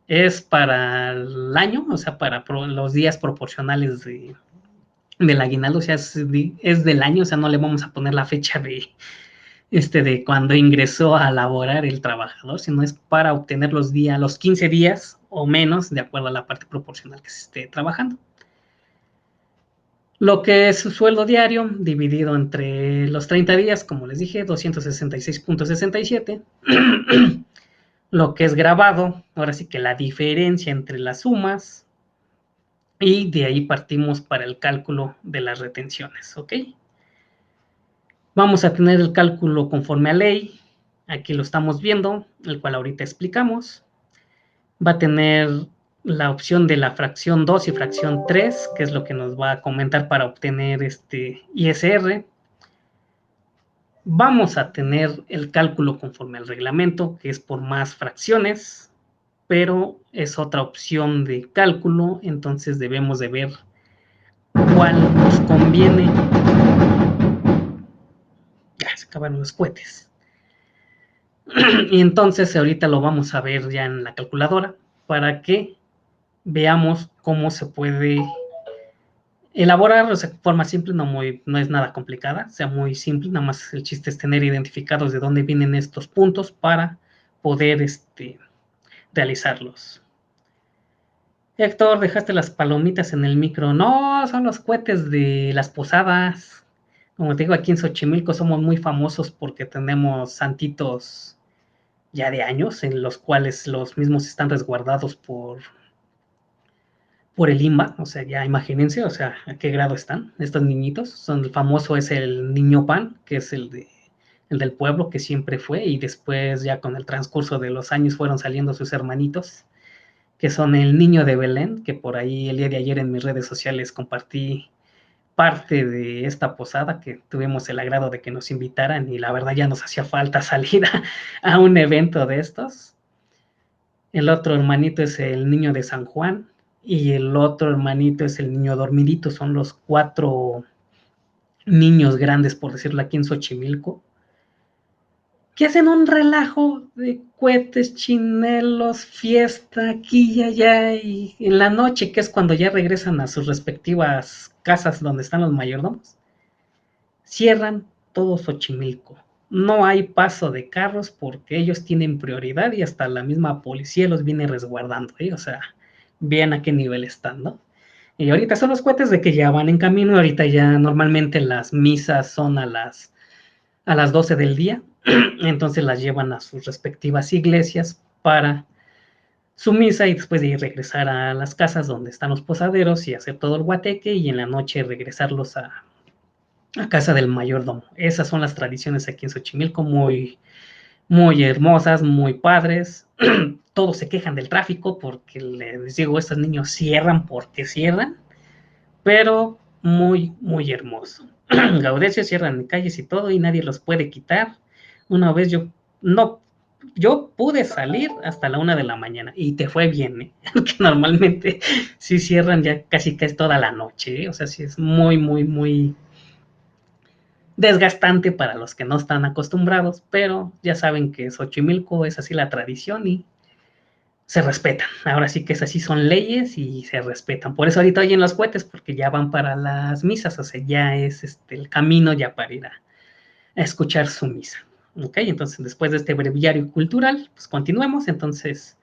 es para el año, o sea, para los días proporcionales del aguinaldo, o sea, es del año, o sea, no le vamos a poner la fecha de cuando ingresó a laborar el trabajador, sino es para obtener los 15 días o menos, de acuerdo a la parte proporcional que se esté trabajando. Lo que es su sueldo diario, dividido entre los 30 días, como les dije, 266.67. Lo que es grabado, ahora sí que la diferencia entre las sumas, y de ahí partimos para el cálculo de las retenciones, ¿ok? Vamos a tener el cálculo conforme a ley, aquí lo estamos viendo, el cual ahorita explicamos. Va a tener la opción de la fracción 2 y fracción 3, que es lo que nos va a comentar para obtener este ISR. Vamos a tener el cálculo conforme al reglamento, que es por más fracciones, pero es otra opción de cálculo, entonces debemos de ver cuál nos conviene. Ya se acabaron los cohetes. Y entonces ahorita lo vamos a ver ya en la calculadora para que veamos cómo se puede elaborar, o sea, de forma simple, no es nada complicada, sea muy simple, nada más el chiste es tener identificados de dónde vienen estos puntos para poder realizarlos. Héctor, dejaste las palomitas en el micro. No, son los cohetes de las posadas. Como te digo, aquí en Xochimilco somos muy famosos porque tenemos santitos ya de años, en los cuales los mismos están resguardados por el IMBA, o sea, ya imagínense, o sea, a qué grado están estos niñitos. El famoso es el niño pan, que es el del pueblo, que siempre fue, y después ya con el transcurso de los años fueron saliendo sus hermanitos, que son el niño de Belén, que por ahí el día de ayer en mis redes sociales compartí parte de esta posada, que tuvimos el agrado de que nos invitaran y la verdad ya nos hacía falta salir a un evento de estos. El otro hermanito es el niño de San Juan y el otro hermanito es el niño dormidito. Son los 4 niños grandes, por decirlo aquí en Xochimilco, que hacen un relajo de cohetes, chinelos, fiesta aquí y allá, y en la noche, que es cuando ya regresan a sus respectivas casas donde están los mayordomos, cierran todo Xochimilco. No hay paso de carros porque ellos tienen prioridad y hasta la misma policía los viene resguardando, ¿eh? O sea, vean a qué nivel están, ¿no? Y ahorita son los cohetes de que ya van en camino, ahorita ya normalmente las misas son a las 12 del día, entonces las llevan a sus respectivas iglesias para su misa y después de ir regresar a las casas donde están los posaderos y hacer todo el guateque y en la noche regresarlos a casa del mayordomo. Esas son las tradiciones aquí en Xochimilco, muy, muy hermosas, muy padres. Todos se quejan del tráfico porque les digo, estos niños cierran porque cierran, pero muy, muy hermoso. Gaudecio cierran calles y todo y nadie los puede quitar. Una vez no, yo pude salir hasta la 1 de la mañana y te fue bien, ¿eh? Que normalmente sí cierran ya casi que es toda la noche, ¿eh? O sea, sí es muy, muy, muy desgastante para los que no están acostumbrados, pero ya saben que Xochimilco es así la tradición y se respetan. Ahora sí que es así, son leyes y se respetan. Por eso ahorita oyen los cohetes, porque ya van para las misas, o sea, ya es el camino ya para ir a escuchar su misa. Ok, entonces después de este breviario cultural, pues continuemos. Entonces,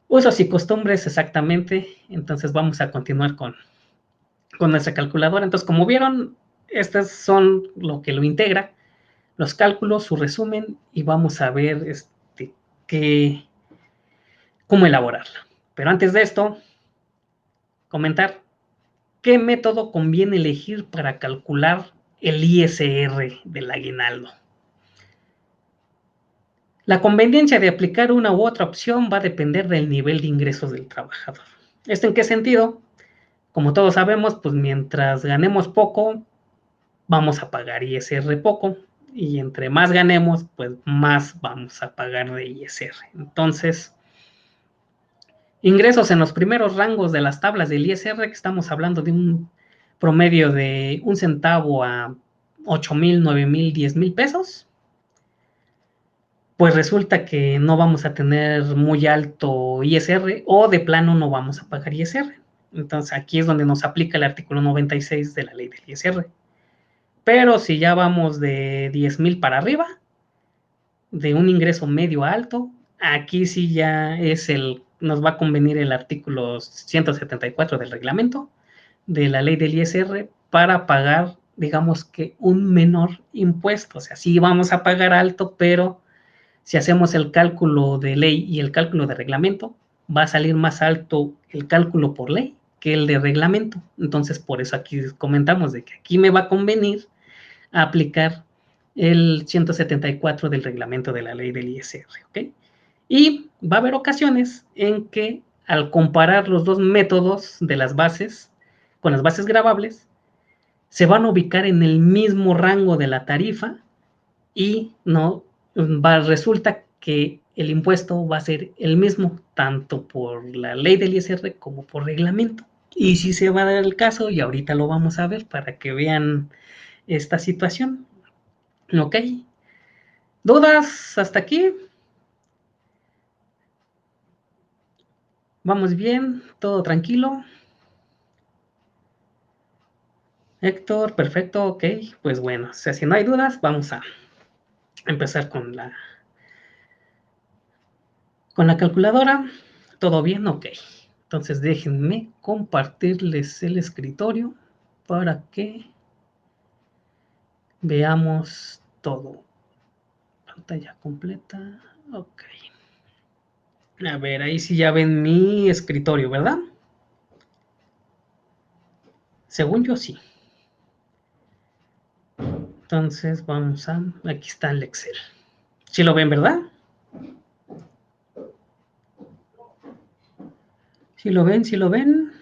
usos y costumbres exactamente. Entonces vamos a continuar con nuestra calculadora. Entonces, como vieron, estas son lo que lo integra, los cálculos, su resumen, y vamos a ver cómo elaborarla. Pero antes de esto, comentar qué método conviene elegir para calcular el ISR del aguinaldo. La conveniencia de aplicar una u otra opción va a depender del nivel de ingresos del trabajador. ¿Esto en qué sentido? Como todos sabemos, pues mientras ganemos poco, vamos a pagar ISR poco, y entre más ganemos, pues más vamos a pagar de ISR. Entonces, ingresos en los primeros rangos de las tablas del ISR, que estamos hablando de un promedio de 1 centavo a 8,000, 9,000, 10,000 pesos, pues resulta que no vamos a tener muy alto ISR o de plano no vamos a pagar ISR. Entonces aquí es donde nos aplica el artículo 96 de la ley del ISR. Pero si ya vamos de 10,000 para arriba, de un ingreso medio a alto, aquí sí ya nos va a convenir el artículo 174 del reglamento de la ley del ISR para pagar, digamos que un menor impuesto. O sea, sí vamos a pagar alto, pero si hacemos el cálculo de ley y el cálculo de reglamento, va a salir más alto el cálculo por ley que el de reglamento. Entonces, por eso aquí comentamos de que aquí me va a convenir aplicar el 174 del reglamento de la ley del ISR, ¿ok? Y va a haber ocasiones en que al comparar los dos métodos de las bases con las bases gravables, se van a ubicar en el mismo rango de la tarifa y no resulta que el impuesto va a ser el mismo, tanto por la ley del ISR como por reglamento. Y si se va a dar el caso, y ahorita lo vamos a ver para que vean esta situación. ¿Ok? ¿Dudas hasta aquí? ¿Vamos bien? ¿Todo tranquilo? Héctor, perfecto, ok. Pues bueno, o sea, si no hay dudas, vamos a empezar con la calculadora. ¿Todo bien? Ok. Entonces déjenme compartirles el escritorio para que veamos todo. Pantalla completa. Ok. A ver, ahí sí ya ven mi escritorio, ¿verdad? Según yo sí. Entonces vamos a... Aquí está el Excel. ¿Sí lo ven, verdad? ¿Sí lo ven? ¿Sí lo ven?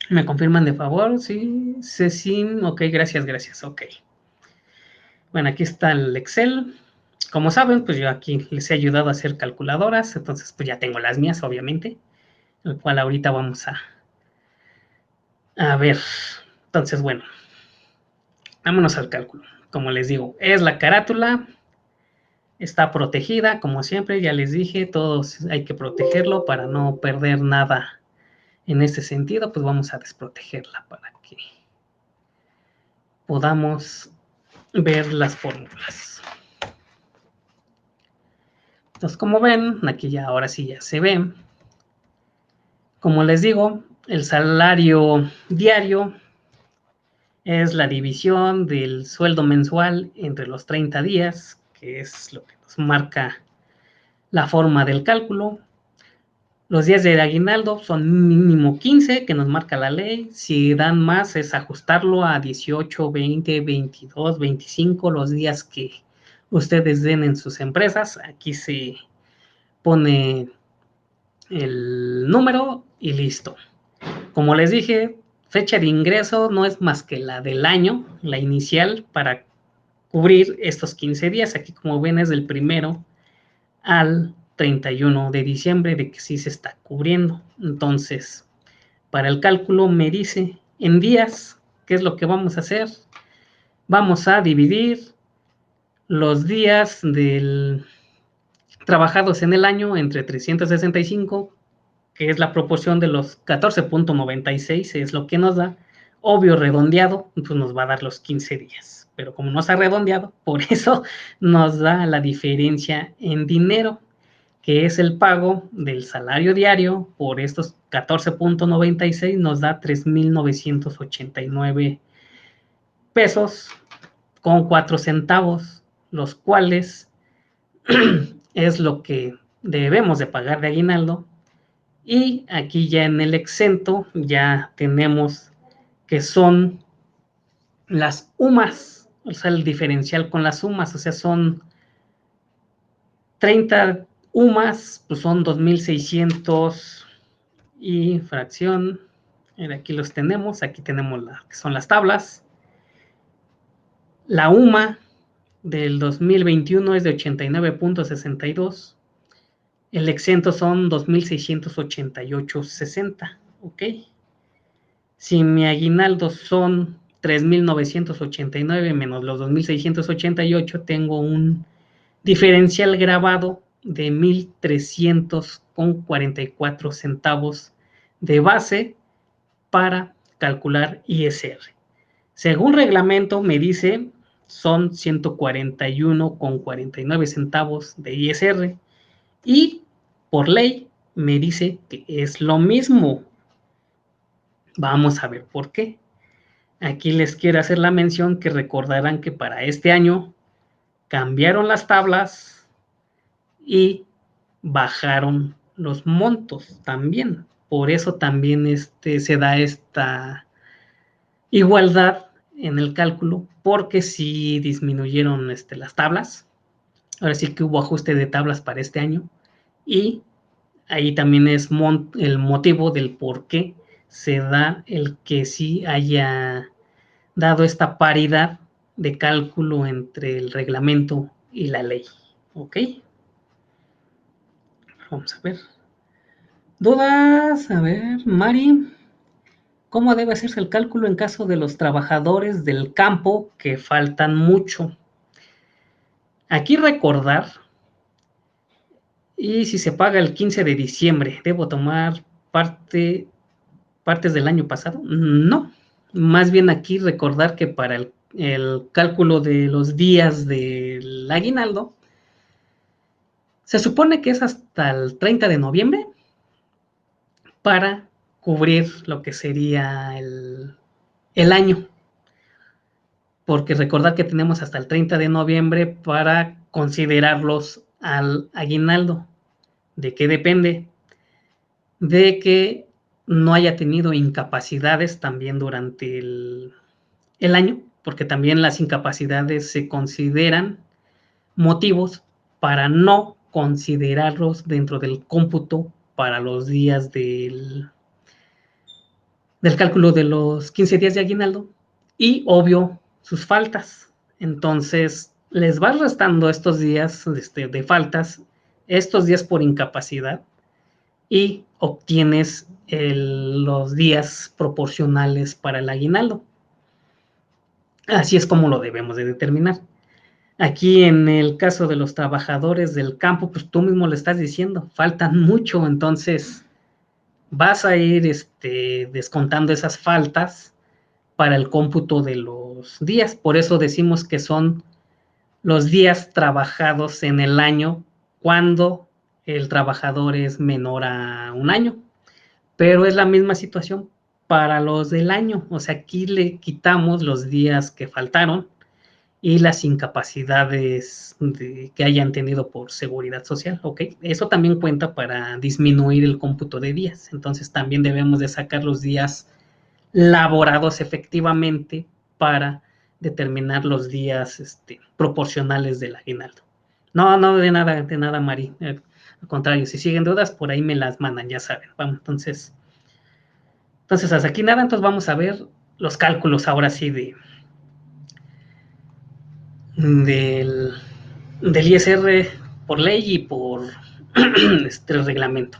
¿Me confirman de favor? Sí, Cecin, ok, gracias, gracias, ok. Bueno, aquí está el Excel. Como saben, pues yo aquí les he ayudado a hacer calculadoras, entonces pues ya tengo las mías, obviamente, el cual ahorita vamos a ver. Entonces, bueno, vámonos al cálculo. Como les digo, es la carátula, está protegida, como siempre, ya les dije, todos hay que protegerlo para no perder nada en ese sentido, pues vamos a desprotegerla para que podamos ver las fórmulas. Entonces, como ven, aquí ya ahora sí ya se ve. Como les digo, el salario diario es la división del sueldo mensual entre los 30 días, que es lo que nos marca la forma del cálculo. Los días de aguinaldo son mínimo 15, que nos marca la ley. Si dan más, es ajustarlo a 18, 20, 22, 25, los días que ustedes den en sus empresas. Aquí se pone el número y listo. Como les dije, fecha de ingreso no es más que la del año, la inicial, para cubrir estos 15 días. Aquí, como ven, es del 1 al 31 de diciembre de que sí se está cubriendo. Entonces, para el cálculo me dice en días, ¿qué es lo que vamos a hacer? Vamos a dividir los días trabajados en el año entre 365, que es la proporción de los 14,96, es lo que nos da. Obvio, redondeado, pues nos va a dar los 15 días. Pero como no está redondeado, por eso nos da la diferencia en dinero, que es el pago del salario diario por estos 14,96, nos da 3,989 pesos con 4 centavos, los cuales es lo que debemos de pagar de aguinaldo. Y aquí ya en el exento ya tenemos que son las UMAS, o sea, el diferencial con las sumas, o sea, son 30 UMAS, pues son 2.600 y fracción. Aquí los tenemos, aquí tenemos que son las tablas. La UMA del 2021 es de 89.62. El exento son 2.688.60, ¿ok? Si mi aguinaldo son 3.989 menos los 2.688, tengo un diferencial grabado de 1.300,44 centavos de base para calcular ISR. Según reglamento me dice son 141,49 centavos de ISR y por ley me dice que es lo mismo. Vamos a ver por qué. Aquí les quiero hacer la mención que recordarán que para este año cambiaron las tablas y bajaron los montos también. Por eso también se da esta igualdad en el cálculo, porque sí disminuyeron las tablas. Ahora sí que hubo ajuste de tablas para este año y ahí también es el motivo del por qué se da el que sí haya dado esta paridad de cálculo entre el reglamento y la ley. ¿Ok? Vamos a ver. ¿Dudas? A ver, Mari. ¿Cómo debe hacerse el cálculo en caso de los trabajadores del campo que faltan mucho? Aquí recordar, y si se paga el 15 de diciembre, ¿debo tomar partes del año pasado? No. Más bien aquí recordar que para el cálculo de los días del aguinaldo, se supone que es hasta el 30 de noviembre para cubrir lo que sería el año. Porque recordar que tenemos hasta el 30 de noviembre para considerarlos al aguinaldo. ¿De qué depende? De que no haya tenido incapacidades también durante el año, porque también las incapacidades se consideran motivos para no considerarlos dentro del cómputo para los días del cálculo de los 15 días de aguinaldo y, obvio, sus faltas. Entonces, les vas restando estos días de faltas, estos días por incapacidad y obtienes los días proporcionales para el aguinaldo. Así es como lo debemos de determinar. Aquí en el caso de los trabajadores del campo, pues tú mismo le estás diciendo, faltan mucho, entonces vas a ir descontando esas faltas para el cómputo de los días. Por eso decimos que son los días trabajados en el año cuando el trabajador es menor a un año. Pero es la misma situación para los del año. O sea, aquí le quitamos los días que faltaron y las incapacidades que hayan tenido por seguridad social, ¿ok? Eso también cuenta para disminuir el cómputo de días. Entonces también debemos de sacar los días laborados efectivamente para determinar los días proporcionales del aguinaldo. No, de nada, Mari. Al contrario, si siguen dudas, por ahí me las mandan, ya saben. Vamos, entonces hasta aquí nada, entonces vamos a ver los cálculos ahora sí del ISR por ley y por reglamento.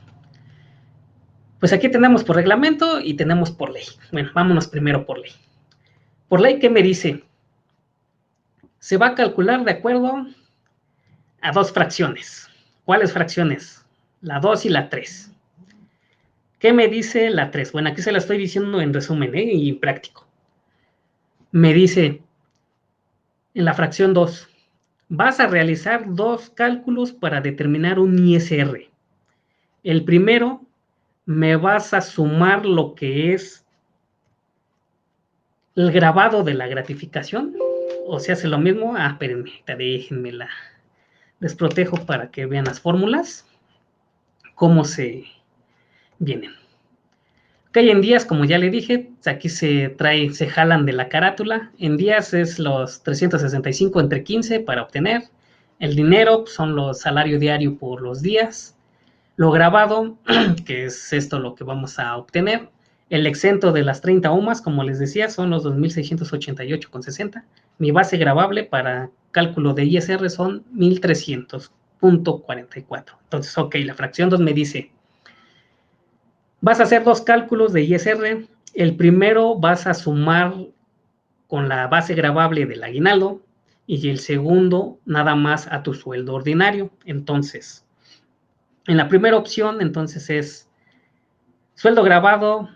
Pues aquí tenemos por reglamento y tenemos por ley. Bueno, vámonos primero por ley. Por ley, ¿qué me dice? Se va a calcular de acuerdo a dos fracciones. ¿Cuáles fracciones? La 2 y la 3. ¿Qué me dice la 3? Bueno, aquí se la estoy diciendo en resumen y práctico. Me dice en la fracción 2, vas a realizar dos cálculos para determinar un ISR. El primero, me vas a sumar lo que es el grabado de la gratificación. O sea, hace lo mismo. Espérenme, déjenme la desprotejo para que vean las fórmulas, cómo se vienen. Ok, en días, como ya le dije, aquí se jalan de la carátula. En días es los 365 entre 15 para obtener. El dinero son los salarios diarios por los días. Lo grabado, que es esto lo que vamos a obtener. El exento de las 30 UMAS, como les decía, son los 2.688,60. Mi base grabable para cálculo de ISR son 1.300.44. Entonces, ok, la fracción 2 me dice, vas a hacer dos cálculos de ISR. El primero vas a sumar con la base grabable del aguinaldo y el segundo nada más a tu sueldo ordinario. Entonces, en la primera opción, entonces es sueldo grabado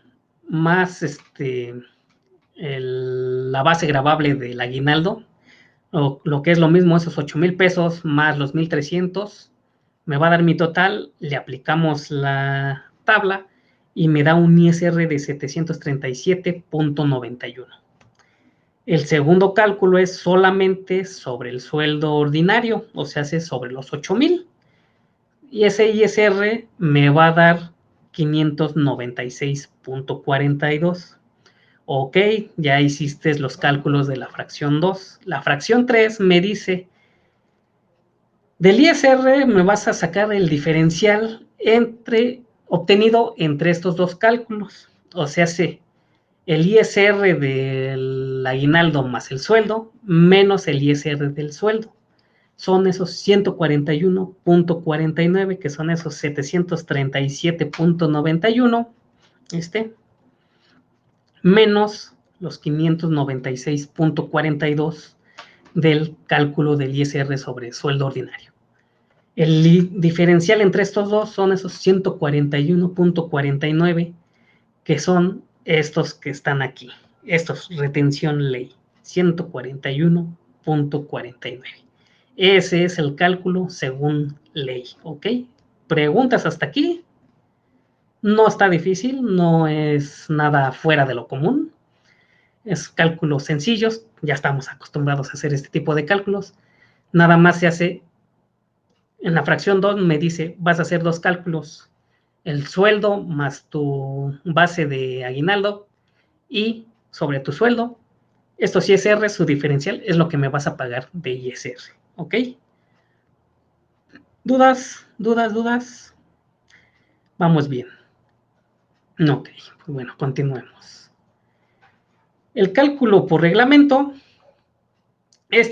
más la base grabable del aguinaldo, o lo que es lo mismo, esos 8,000 pesos más los 1,300, me va a dar mi total, le aplicamos la tabla y me da un ISR de 737.91. El segundo cálculo es solamente sobre el sueldo ordinario, o sea, es sobre los 8,000. Y ese ISR me va a dar 596.42. Ok, ya hiciste los cálculos de la fracción 2. La fracción 3 me dice, del ISR me vas a sacar el diferencial obtenido entre estos dos cálculos. O sea, el ISR del aguinaldo más el sueldo, menos el ISR del sueldo. Son esos 141.49, que son esos 737.91, menos los 596.42 del cálculo del ISR sobre sueldo ordinario. El diferencial entre estos dos son esos 141.49, que son estos que están aquí, estos, retención ley, 141.49. Ese es el cálculo según ley, ¿ok? ¿Preguntas hasta aquí? No está difícil, no es nada fuera de lo común. Es cálculos sencillos, ya estamos acostumbrados a hacer este tipo de cálculos. Nada más se hace, en la fracción 2 me dice, vas a hacer dos cálculos, el sueldo más tu base de aguinaldo y sobre tu sueldo, estos ISR, su diferencial es lo que me vas a pagar de ISR, ¿ok? ¿Dudas? ¿Dudas? ¿Dudas? Vamos bien. Ok, pues bueno, continuemos. El cálculo por reglamento,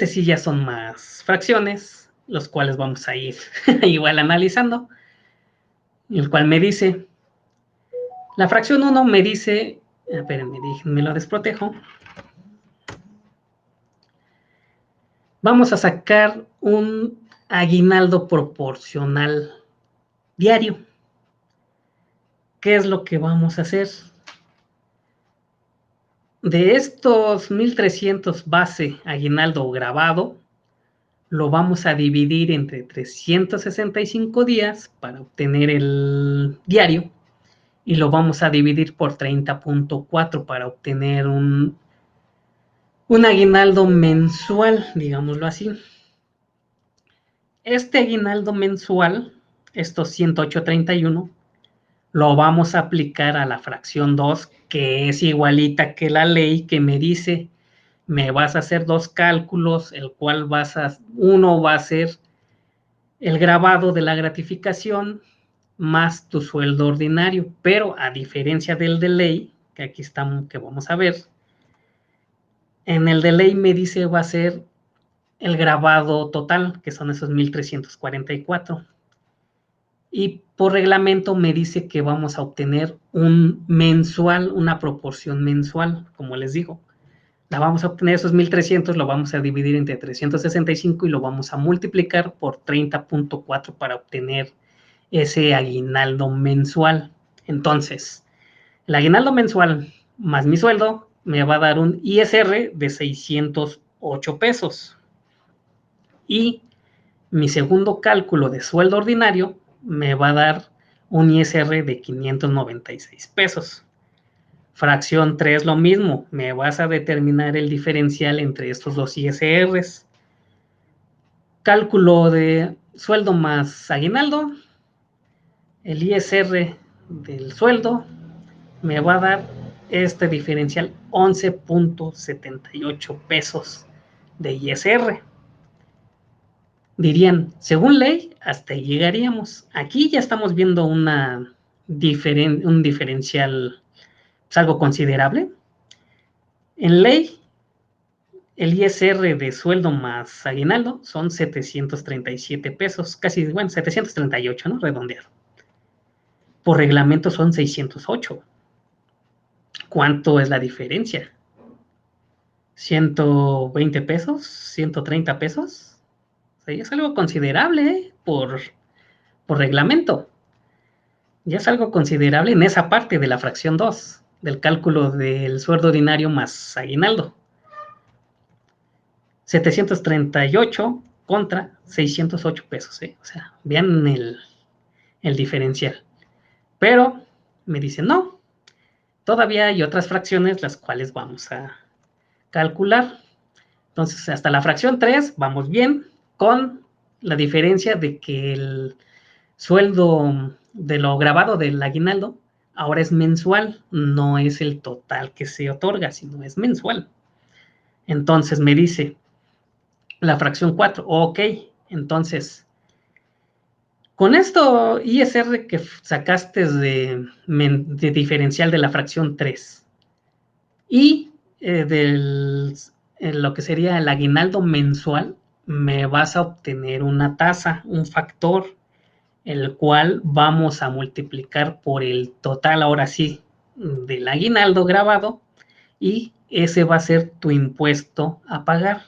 sí ya son más fracciones, los cuales vamos a ir igual analizando, el cual me dice, la fracción 1 me dice, espérenme, me lo desprotejo, vamos a sacar un aguinaldo proporcional diario. ¿Qué es lo que vamos a hacer? De estos 1,300 base aguinaldo grabado, lo vamos a dividir entre 365 días para obtener el diario y lo vamos a dividir por 30.4 para obtener un aguinaldo mensual, digámoslo así. Este aguinaldo mensual, estos 108.31, lo vamos a aplicar a la fracción 2, que es igualita que la ley que me dice, me vas a hacer dos cálculos, el cual uno va a ser el grabado de la gratificación más tu sueldo ordinario, pero a diferencia del de ley, que aquí estamos, que vamos a ver, en el de ley me dice va a ser el grabado total, que son esos 1,344. Y por reglamento me dice que vamos a obtener un mensual, una proporción mensual, como les digo. La vamos a obtener esos 1,300, lo vamos a dividir entre 365 y lo vamos a multiplicar por 30.4 para obtener ese aguinaldo mensual. Entonces, el aguinaldo mensual más mi sueldo me va a dar un ISR de 608 pesos. Y mi segundo cálculo de sueldo ordinario me va a dar un ISR de 596 pesos. Fracción 3, lo mismo, me vas a determinar el diferencial entre estos dos ISRs. Cálculo de sueldo más aguinaldo, el ISR del sueldo me va a dar este diferencial 11.78 pesos de ISR. dirían, según ley, hasta ahí llegaríamos. Aquí ya estamos viendo un diferencial, pues, algo considerable. En ley, el ISR de sueldo más aguinaldo son 737 pesos, casi, bueno, 738, ¿no? Redondeado. Por reglamento son 608. ¿Cuánto es la diferencia? ¿120 pesos? ¿130 pesos? O sea, ya es algo considerable, ¿eh? Por reglamento. Ya es algo considerable en esa parte de la fracción 2 del cálculo del sueldo ordinario más aguinaldo. 738 contra 608 pesos, ¿eh? O sea, vean el diferencial. Pero me dicen, no, todavía hay otras fracciones las cuales vamos a calcular. Entonces, hasta la fracción 3 vamos bien, con la diferencia de que el sueldo de lo grabado del aguinaldo ahora es mensual, no es el total que se otorga, sino es mensual. Entonces me dice la fracción 4, ok, entonces con esto ISR que sacaste de diferencial de la fracción 3 y lo que sería el aguinaldo mensual, me vas a obtener una tasa, un factor, el cual vamos a multiplicar por el total, ahora sí, del aguinaldo grabado, y ese va a ser tu impuesto a pagar.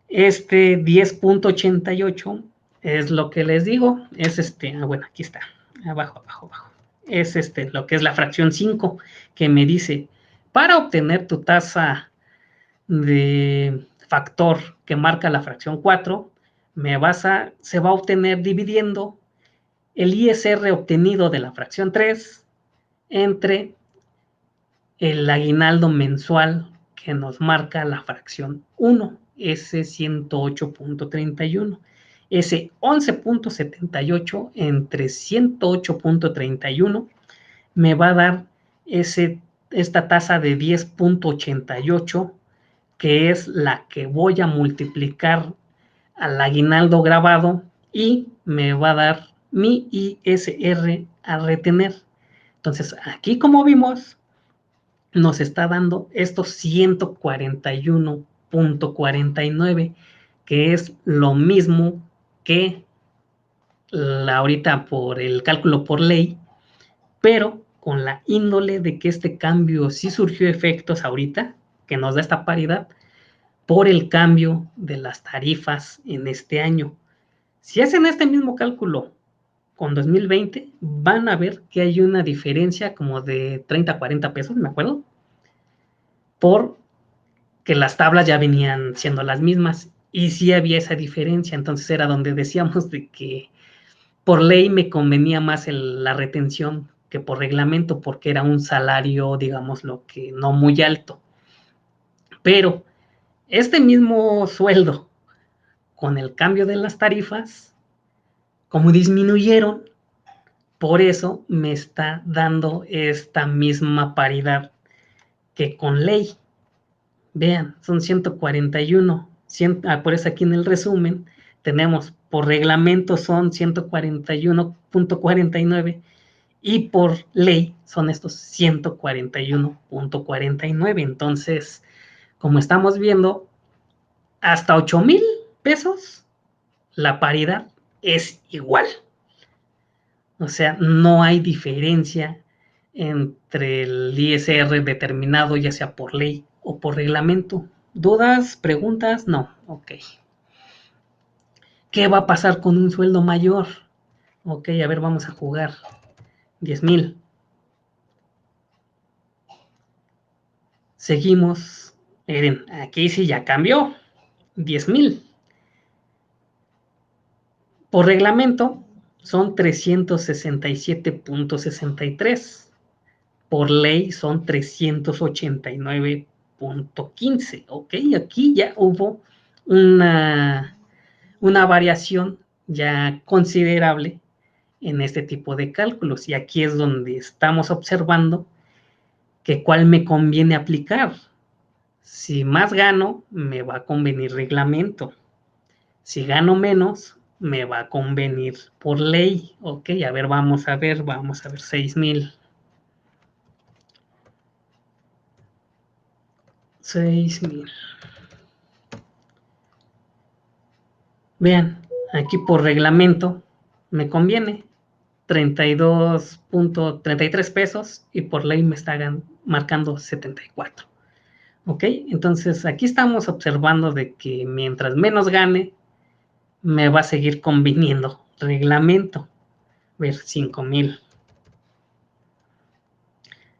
Este 10.88 es lo que les digo, es bueno, aquí está, abajo, abajo, abajo. Es lo que es la fracción 5, que me dice, para obtener tu tasa de factor que marca la fracción 4, se va a obtener dividiendo el ISR obtenido de la fracción 3 entre el aguinaldo mensual que nos marca la fracción 1, ese 108.31. Ese 11.78 entre 108.31 me va a dar esta tasa de 10.88, que es la que voy a multiplicar al aguinaldo grabado y me va a dar mi ISR a retener. Entonces, aquí como vimos, nos está dando estos 141.49, que es lo mismo que ahorita por el cálculo por ley, pero con la índole de que este cambio sí surgió efectos ahorita, que nos da esta paridad, por el cambio de las tarifas en este año. Si hacen este mismo cálculo con 2020, van a ver que hay una diferencia como de 30 a 40 pesos, me acuerdo, por que las tablas ya venían siendo las mismas y sí había esa diferencia. Entonces era donde decíamos de que por ley me convenía más la retención que por reglamento, porque era un salario, digamos, lo que no muy alto. Pero este mismo sueldo, con el cambio de las tarifas, como disminuyeron, por eso me está dando esta misma paridad que con ley. Vean, son 141. Por eso aquí en el resumen tenemos por reglamento son 141.49 y por ley son estos 141.49. Entonces, como estamos viendo, hasta 8,000 pesos la paridad es igual. O sea, no hay diferencia entre el ISR determinado, ya sea por ley o por reglamento. ¿Dudas? ¿Preguntas? No. Ok. ¿Qué va a pasar con un sueldo mayor? Ok, a ver, vamos a jugar. 10,000. Seguimos. Miren, aquí sí ya cambió. 10,000. Por reglamento son 367.63. Por ley son 389.15. Ok, aquí ya hubo una variación ya considerable en este tipo de cálculos. Y aquí es donde estamos observando que cuál me conviene aplicar. Si más gano, me va a convenir reglamento. Si gano menos, me va a convenir por ley. Ok, a ver, vamos a ver, 6,000. 6,000. Vean, aquí por reglamento me conviene 32.33 pesos y por ley me están marcando 74. Ok, entonces aquí estamos observando de que mientras menos gane, me va a seguir conviniendo reglamento. Ver, 5,000. O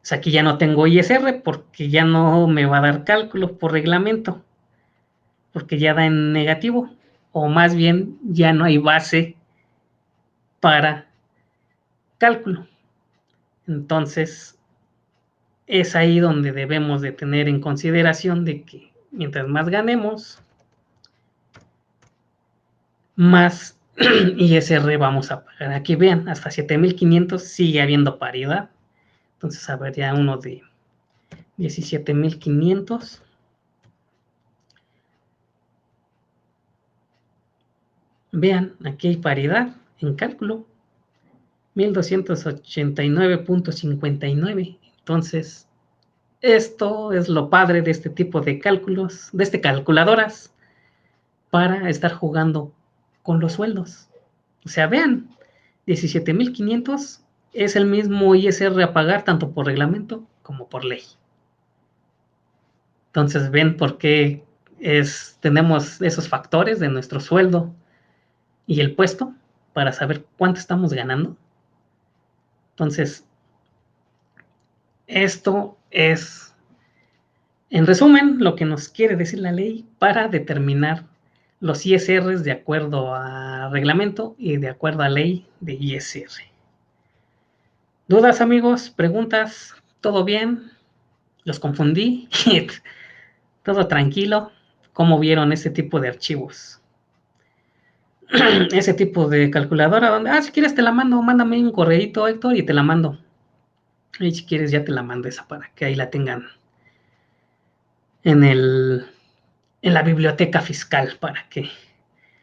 sea, aquí ya no tengo ISR porque ya no me va a dar cálculo por reglamento, porque ya da en negativo, o más bien ya no hay base para cálculo. Entonces, es ahí donde debemos de tener en consideración de que mientras más ganemos, más ISR vamos a pagar. Aquí vean, hasta 7,500 sigue habiendo paridad. Entonces habría uno de 17,500. Vean, aquí hay paridad en cálculo. 1289.59. Entonces, esto es lo padre de este tipo de cálculos, de calculadoras, para estar jugando con los sueldos. O sea, vean, 17,500 es el mismo ISR a pagar tanto por reglamento como por ley. Entonces, ven por qué tenemos esos factores de nuestro sueldo y el puesto para saber cuánto estamos ganando. Entonces, esto es, en resumen, lo que nos quiere decir la ley para determinar los ISRs de acuerdo a reglamento y de acuerdo a ley de ISR. ¿Dudas, amigos? ¿Preguntas? ¿Todo bien? ¿Los confundí? ¿Todo tranquilo? ¿Cómo vieron ese tipo de archivos? Ese tipo de calculadora donde, si quieres te la mando, mándame un correíto, Héctor, y te la mando. Y si quieres ya te la mando esa para que ahí la tengan en en la biblioteca fiscal para que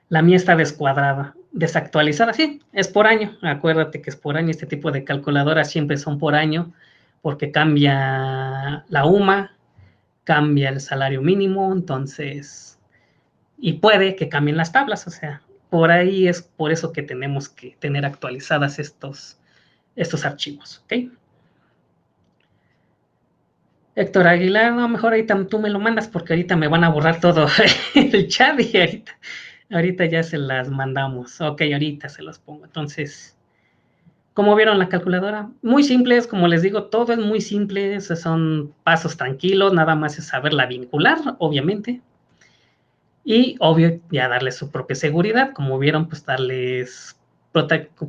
la mía está descuadrada, desactualizada. Sí, es por año. Acuérdate que es por año. Este tipo de calculadoras siempre son por año porque cambia la UMA, cambia el salario mínimo, entonces, y puede que cambien las tablas. O sea, por ahí es por eso que tenemos que tener actualizadas estos archivos. ¿Ok? Héctor Aguilar, no, mejor ahorita tú me lo mandas porque ahorita me van a borrar todo el chat y ahorita ya se las mandamos. Ok, ahorita se los pongo. Entonces, ¿cómo vieron la calculadora? Muy simples, como les digo, todo es muy simple. Esos son pasos tranquilos, nada más es saberla vincular, obviamente. Y obvio, ya darles su propia seguridad. Como vieron, pues darles,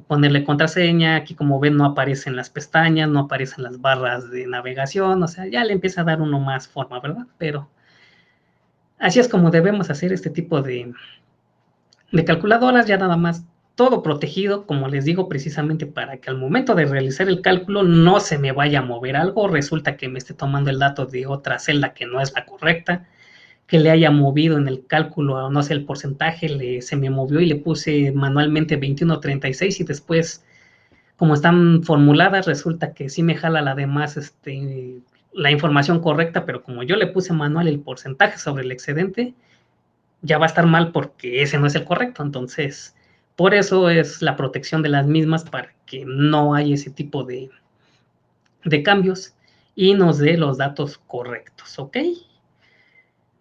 ponerle contraseña. Aquí como ven no aparecen las pestañas, no aparecen las barras de navegación. O sea, ya le empieza a dar uno más forma, ¿verdad? Pero así es como debemos hacer este tipo de calculadoras, ya nada más todo protegido, como les digo, precisamente para que al momento de realizar el cálculo no se me vaya a mover algo, resulta que me esté tomando el dato de otra celda que no es la correcta, que le haya movido en el cálculo, no sé, el porcentaje, se me movió y le puse manualmente 2136 y después, como están formuladas, resulta que sí me jala la demás, la información correcta, pero como yo le puse manual el porcentaje sobre el excedente, ya va a estar mal porque ese no es el correcto. Entonces, por eso es la protección de las mismas para que no haya ese tipo de cambios y nos dé los datos correctos, ¿ok?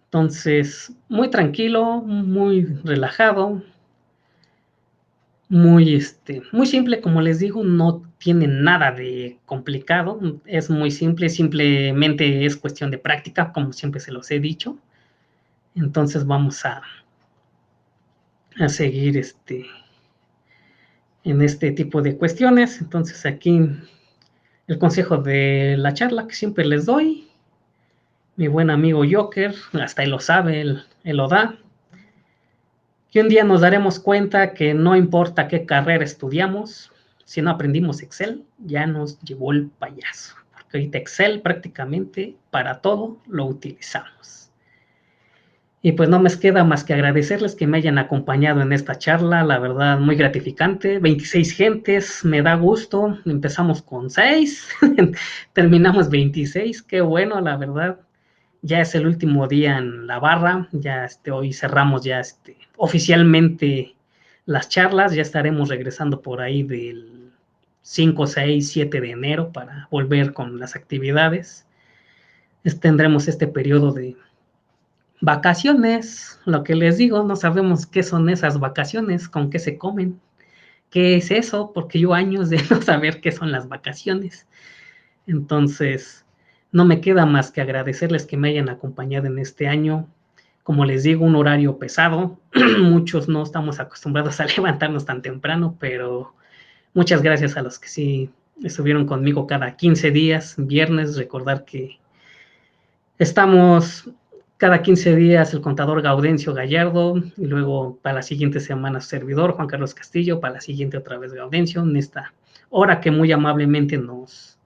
Entonces, muy tranquilo, muy relajado, muy simple, como les digo, no tiene nada de complicado, es muy simple, simplemente es cuestión de práctica, como siempre se los he dicho. Entonces vamos a seguir en este tipo de cuestiones. Entonces aquí el consejo de la charla que siempre les doy, mi buen amigo Joker, hasta él lo sabe, él lo da, que un día nos daremos cuenta que no importa qué carrera estudiamos, si no aprendimos Excel, ya nos llevó el payaso, porque ahorita Excel prácticamente para todo lo utilizamos. Y pues no me queda más que agradecerles que me hayan acompañado en esta charla, la verdad muy gratificante, 26 gentes, me da gusto, empezamos con 6, terminamos 26, qué bueno, la verdad. Ya es el último día en la barra, ya hoy cerramos ya oficialmente las charlas, ya estaremos regresando por ahí del 5, 6, 7 de enero para volver con las actividades. Tendremos este periodo de vacaciones, lo que les digo, no sabemos qué son esas vacaciones, con qué se comen, qué es eso, porque yo años de no saber qué son las vacaciones. Entonces, no me queda más que agradecerles que me hayan acompañado en este año. Como les digo, un horario pesado. Muchos no estamos acostumbrados a levantarnos tan temprano, pero muchas gracias a los que sí estuvieron conmigo cada 15 días, viernes. Recordar que estamos cada 15 días el contador Gaudencio Gallardo, y luego para la siguiente semana su servidor Juan Carlos Castillo, para la siguiente otra vez Gaudencio, en esta hora que muy amablemente nos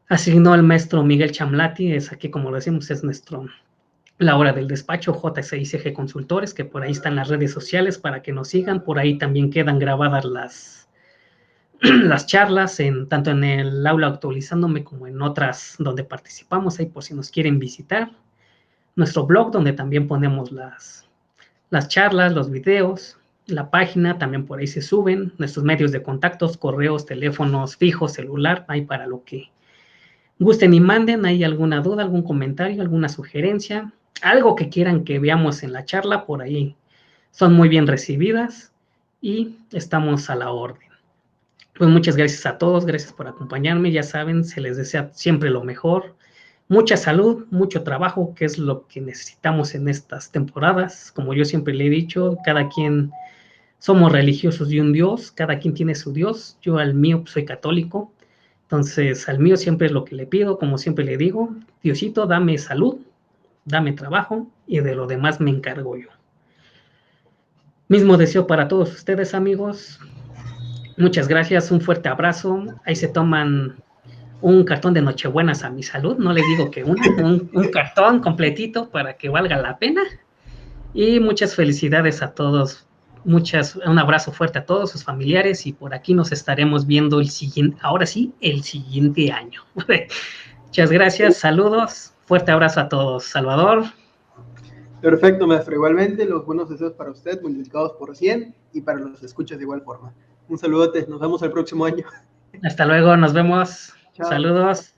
asignó el maestro Miguel Chamlati. Es aquí, como lo decimos, es la hora del despacho J6G Consultores, que por ahí están las redes sociales para que nos sigan. Por ahí también quedan grabadas las charlas, tanto en el aula actualizándome como en otras donde participamos, ahí por si nos quieren visitar. Nuestro blog, donde también ponemos las charlas, los videos, la página, también por ahí se suben nuestros medios de contactos, correos, teléfonos fijos, celular, ahí para lo que gusten y manden. ¿Hay alguna duda, algún comentario, alguna sugerencia, algo que quieran que veamos en la charla? Por ahí son muy bien recibidas y estamos a la orden. Pues muchas gracias a todos, gracias por acompañarme. Ya saben, se les desea siempre lo mejor, mucha salud, mucho trabajo, que es lo que necesitamos en estas temporadas. Como yo siempre le he dicho, cada quien somos religiosos de un Dios, cada quien tiene su Dios. Yo al mío pues, soy católico, entonces al mío siempre es lo que le pido, como siempre le digo, Diosito, dame salud, dame trabajo y de lo demás me encargo yo. Mismo deseo para todos ustedes, amigos. Muchas gracias, un fuerte abrazo. Ahí se toman un cartón de Nochebuenas a mi salud, no les digo que un cartón completito para que valga la pena. Y muchas felicidades a todos, un abrazo fuerte a todos sus familiares y por aquí nos estaremos viendo ahora sí, el siguiente año. Muchas gracias, saludos, fuerte abrazo a todos. Salvador. Perfecto, maestro. Igualmente, los buenos deseos para usted, multiplicados por 100, y para los escuchas de igual forma. Un saludote, nos vemos el próximo año. Hasta luego, nos vemos. Chao. Saludos.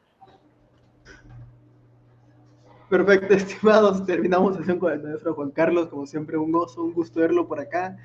Perfecto, estimados. Terminamos sesión con el maestro Juan Carlos. Como siempre, un gozo, un gusto verlo por acá.